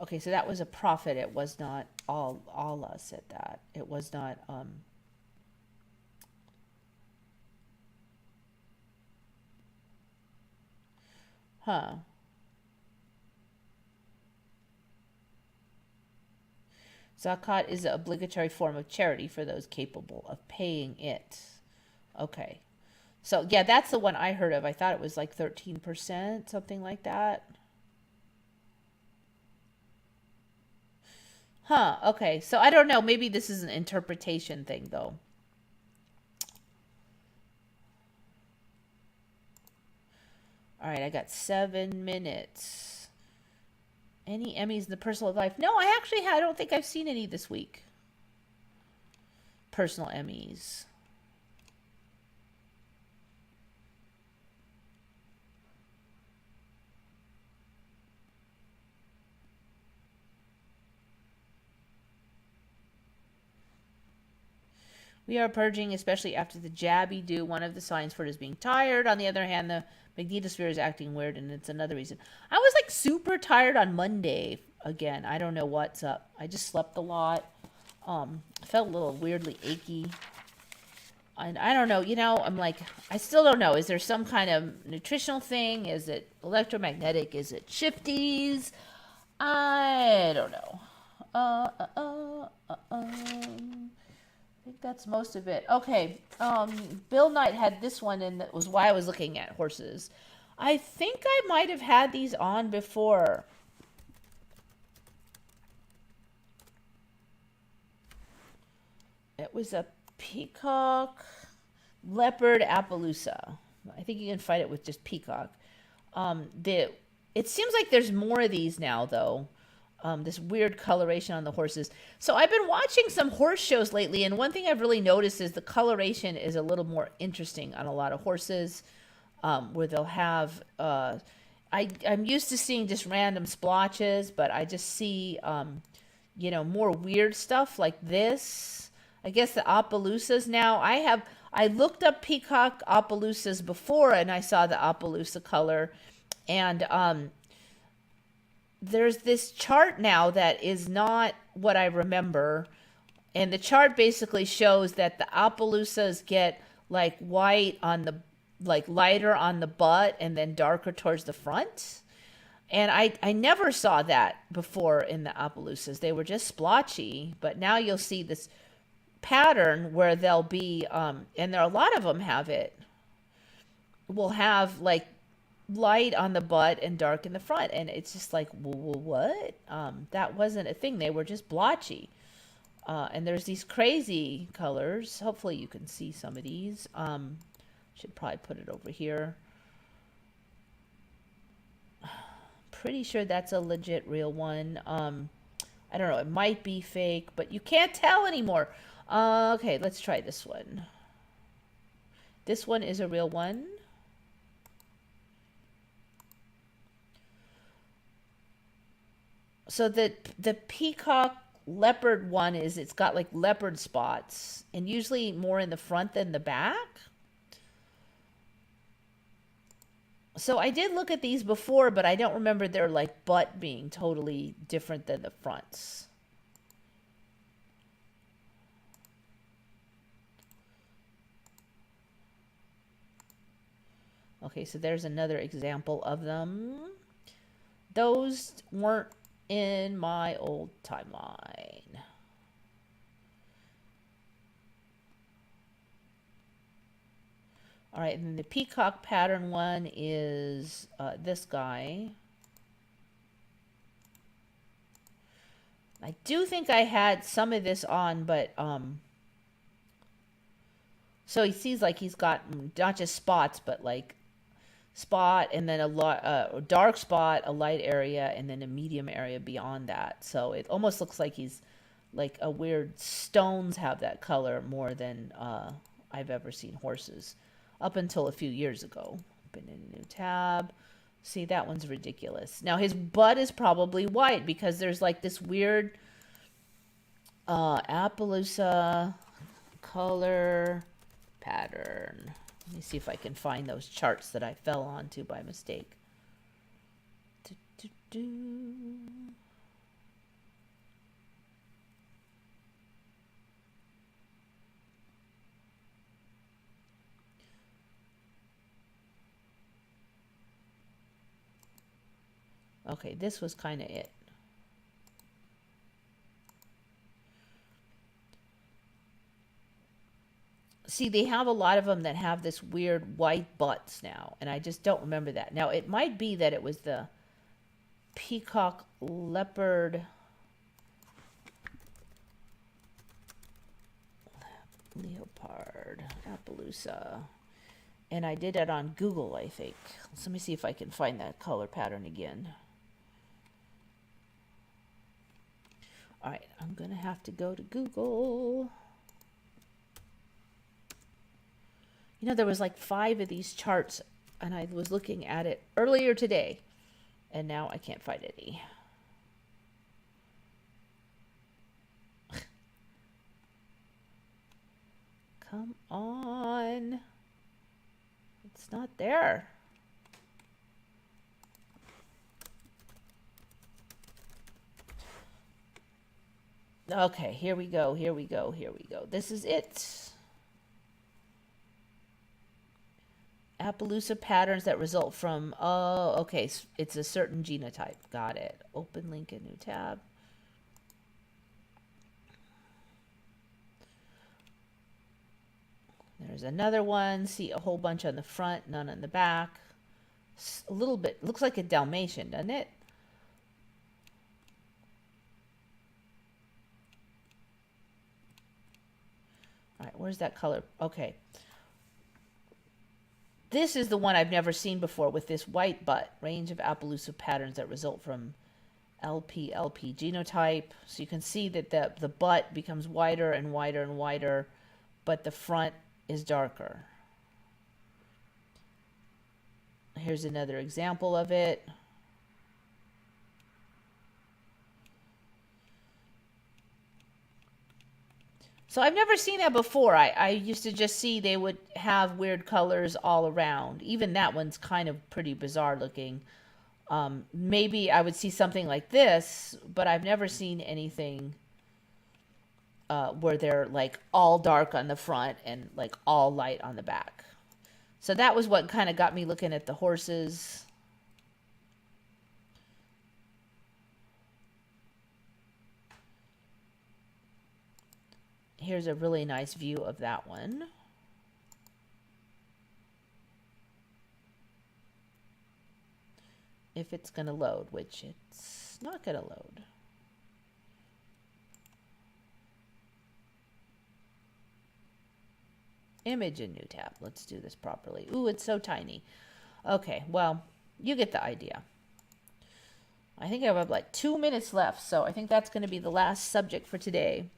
Okay, so that was a profit. It was not Allah said that. It was not huh. Zakat is an obligatory form of charity for those capable of paying it. Okay. So, yeah, that's the one I heard of. I thought it was like 13%, something like that. Huh, okay. So, I don't know. Maybe this is an interpretation thing, though. All right, I got 7 minutes. Any Emmys in the personal life? No, I don't think I've seen any this week. Personal Emmys. We are purging, especially after the jabby do. One of the signs for it is being tired. On the other hand, the magnetosphere is acting weird, and it's another reason. I was like super tired on Monday again. I don't know what's up. I just slept a lot. Felt a little weirdly achy. And I don't know, I'm like, I still don't know. Is there some kind of nutritional thing? Is it electromagnetic? Is it shifties? I don't know. I think that's most of it. Okay, Bill Knight had this one, and that was why I was looking at horses. I think I might have had these on before. It was a peacock leopard Appaloosa. I think you can fight it with just peacock. It seems like there's more of these now, though. This weird coloration on the horses. So I've been watching some horse shows lately, and one thing I've really noticed is the coloration is a little more interesting on a lot of horses, where they'll have, I'm used to seeing just random splotches, but I just see, more weird stuff like this. I guess the Appaloosas now, I looked up peacock Appaloosas before, and I saw the Appaloosa color, and, there's this chart now that is not what I remember. And the chart basically shows that the Appaloosas get like white on the, like lighter on the butt and then darker towards the front. And I never saw that before in the Appaloosas. They were just splotchy, but now you'll see this pattern where they'll be, and there are a lot of them have it, will have like light on the butt and dark in the front, and it's just like, what? That wasn't a thing. They were just blotchy. And there's these crazy colors. Hopefully you can see some of these. Should probably put it over here. Pretty sure that's a legit real one. I don't know, it might be fake, but you can't tell anymore. Okay, let's try this one. This one is a real one. So the peacock leopard one it's got like leopard spots, and usually more in the front than the back. So I did look at these before, but I don't remember their like butt being totally different than the fronts. Okay, so there's another example of them. Those weren't in my old timeline. All right, and then the peacock pattern one is this guy. I do think I had some of this on, but so he sees like he's got not just spots, but like spot and then a dark spot, a light area, and then a medium area beyond that. So it almost looks like he's like a weird stones have that color more than I've ever seen horses up until a few years ago. Open in a new tab. See, that one's ridiculous. Now his butt is probably white because there's like this weird Appaloosa color pattern. Let me see if I can find those charts that I fell onto by mistake. Okay, this was kind of it. See, they have a lot of them that have this weird white butts now, and I just don't remember that. Now, it might be that it was the peacock leopard leopard Appaloosa, and I did it on Google, I think. Let me see if I can find that color pattern again. All right, I'm gonna have to go to Google. You know, there was like 5 of these charts, and I was looking at it earlier today, and now I can't find any. Come on. It's not there. Okay, here we go, here we go, here we go. This is it. Appaloosa patterns that result from, oh, okay, it's a certain genotype. Got it. Open link in new tab. There's another one. See a whole bunch on the front, none on the back. A little bit, looks like a Dalmatian, doesn't it? All right, where's that color? Okay. This is the one I've never seen before with this white butt. Range of Appaloosa patterns that result from LP genotype. So you can see that the butt becomes wider and wider and wider, but the front is darker. Here's another example of it. So I've never seen that before. I used to just see they would have weird colors all around. Even that one's kind of pretty bizarre looking. Maybe I would see something like this, but I've never seen anything where they're like all dark on the front and like all light on the back. So that was what kind of got me looking at the horses. Here's a really nice view of that one. If it's going to load, which it's not going to load. Image in new tab. Let's do this properly. Ooh, it's so tiny. Okay, well, you get the idea. I think I have like 2 minutes left, so I think that's going to be the last subject for today.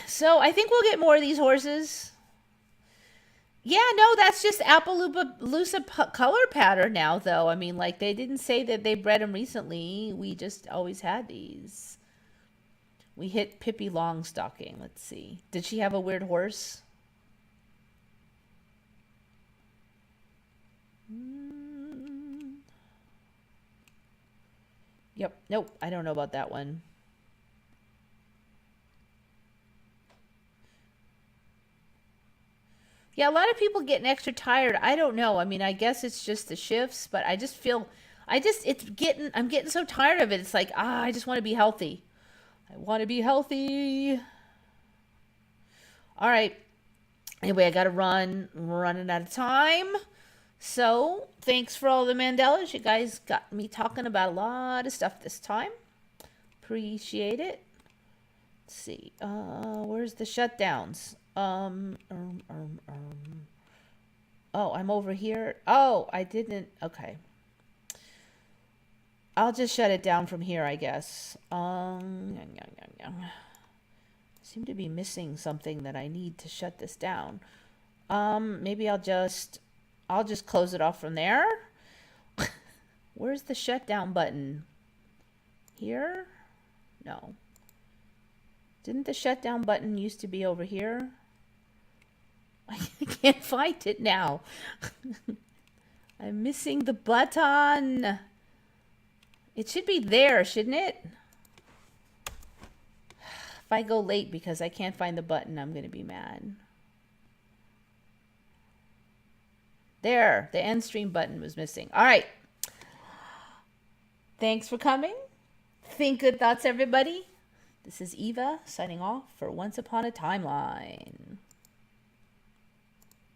So I think we'll get more of these horses. Yeah, no, that's just Appaloosa color pattern now, though. I mean, like, they didn't say that they bred them recently. We just always had these. We hit Pippi Longstocking. Let's see. Did she have a weird horse? Yep. Nope. I don't know about that one. Yeah, a lot of people getting extra tired. I don't know. I mean, I guess it's just the shifts, but I just feel, I'm getting so tired of it. It's like, I just want to be healthy. I want to be healthy. All right. Anyway, I got to run. We're running out of time. So, thanks for all the Mandelas. You guys got me talking about a lot of stuff this time. Appreciate it. Let's see. Where's the shutdowns? Oh, I'm over here. Oh, I didn't. Okay. I'll just shut it down from here, I guess. Seem to be missing something that I need to shut this down. Maybe I'll just close it off from there. Where's the shutdown button? Here? No. Didn't the shutdown button used to be over here? I can't find it now. I'm missing the button. It should be there, shouldn't it? If I go late because I can't find the button, I'm going to be mad. There, the end stream button was missing. All right. Thanks for coming. Think good thoughts, everybody. This is Eva signing off for Once Upon a Timeline.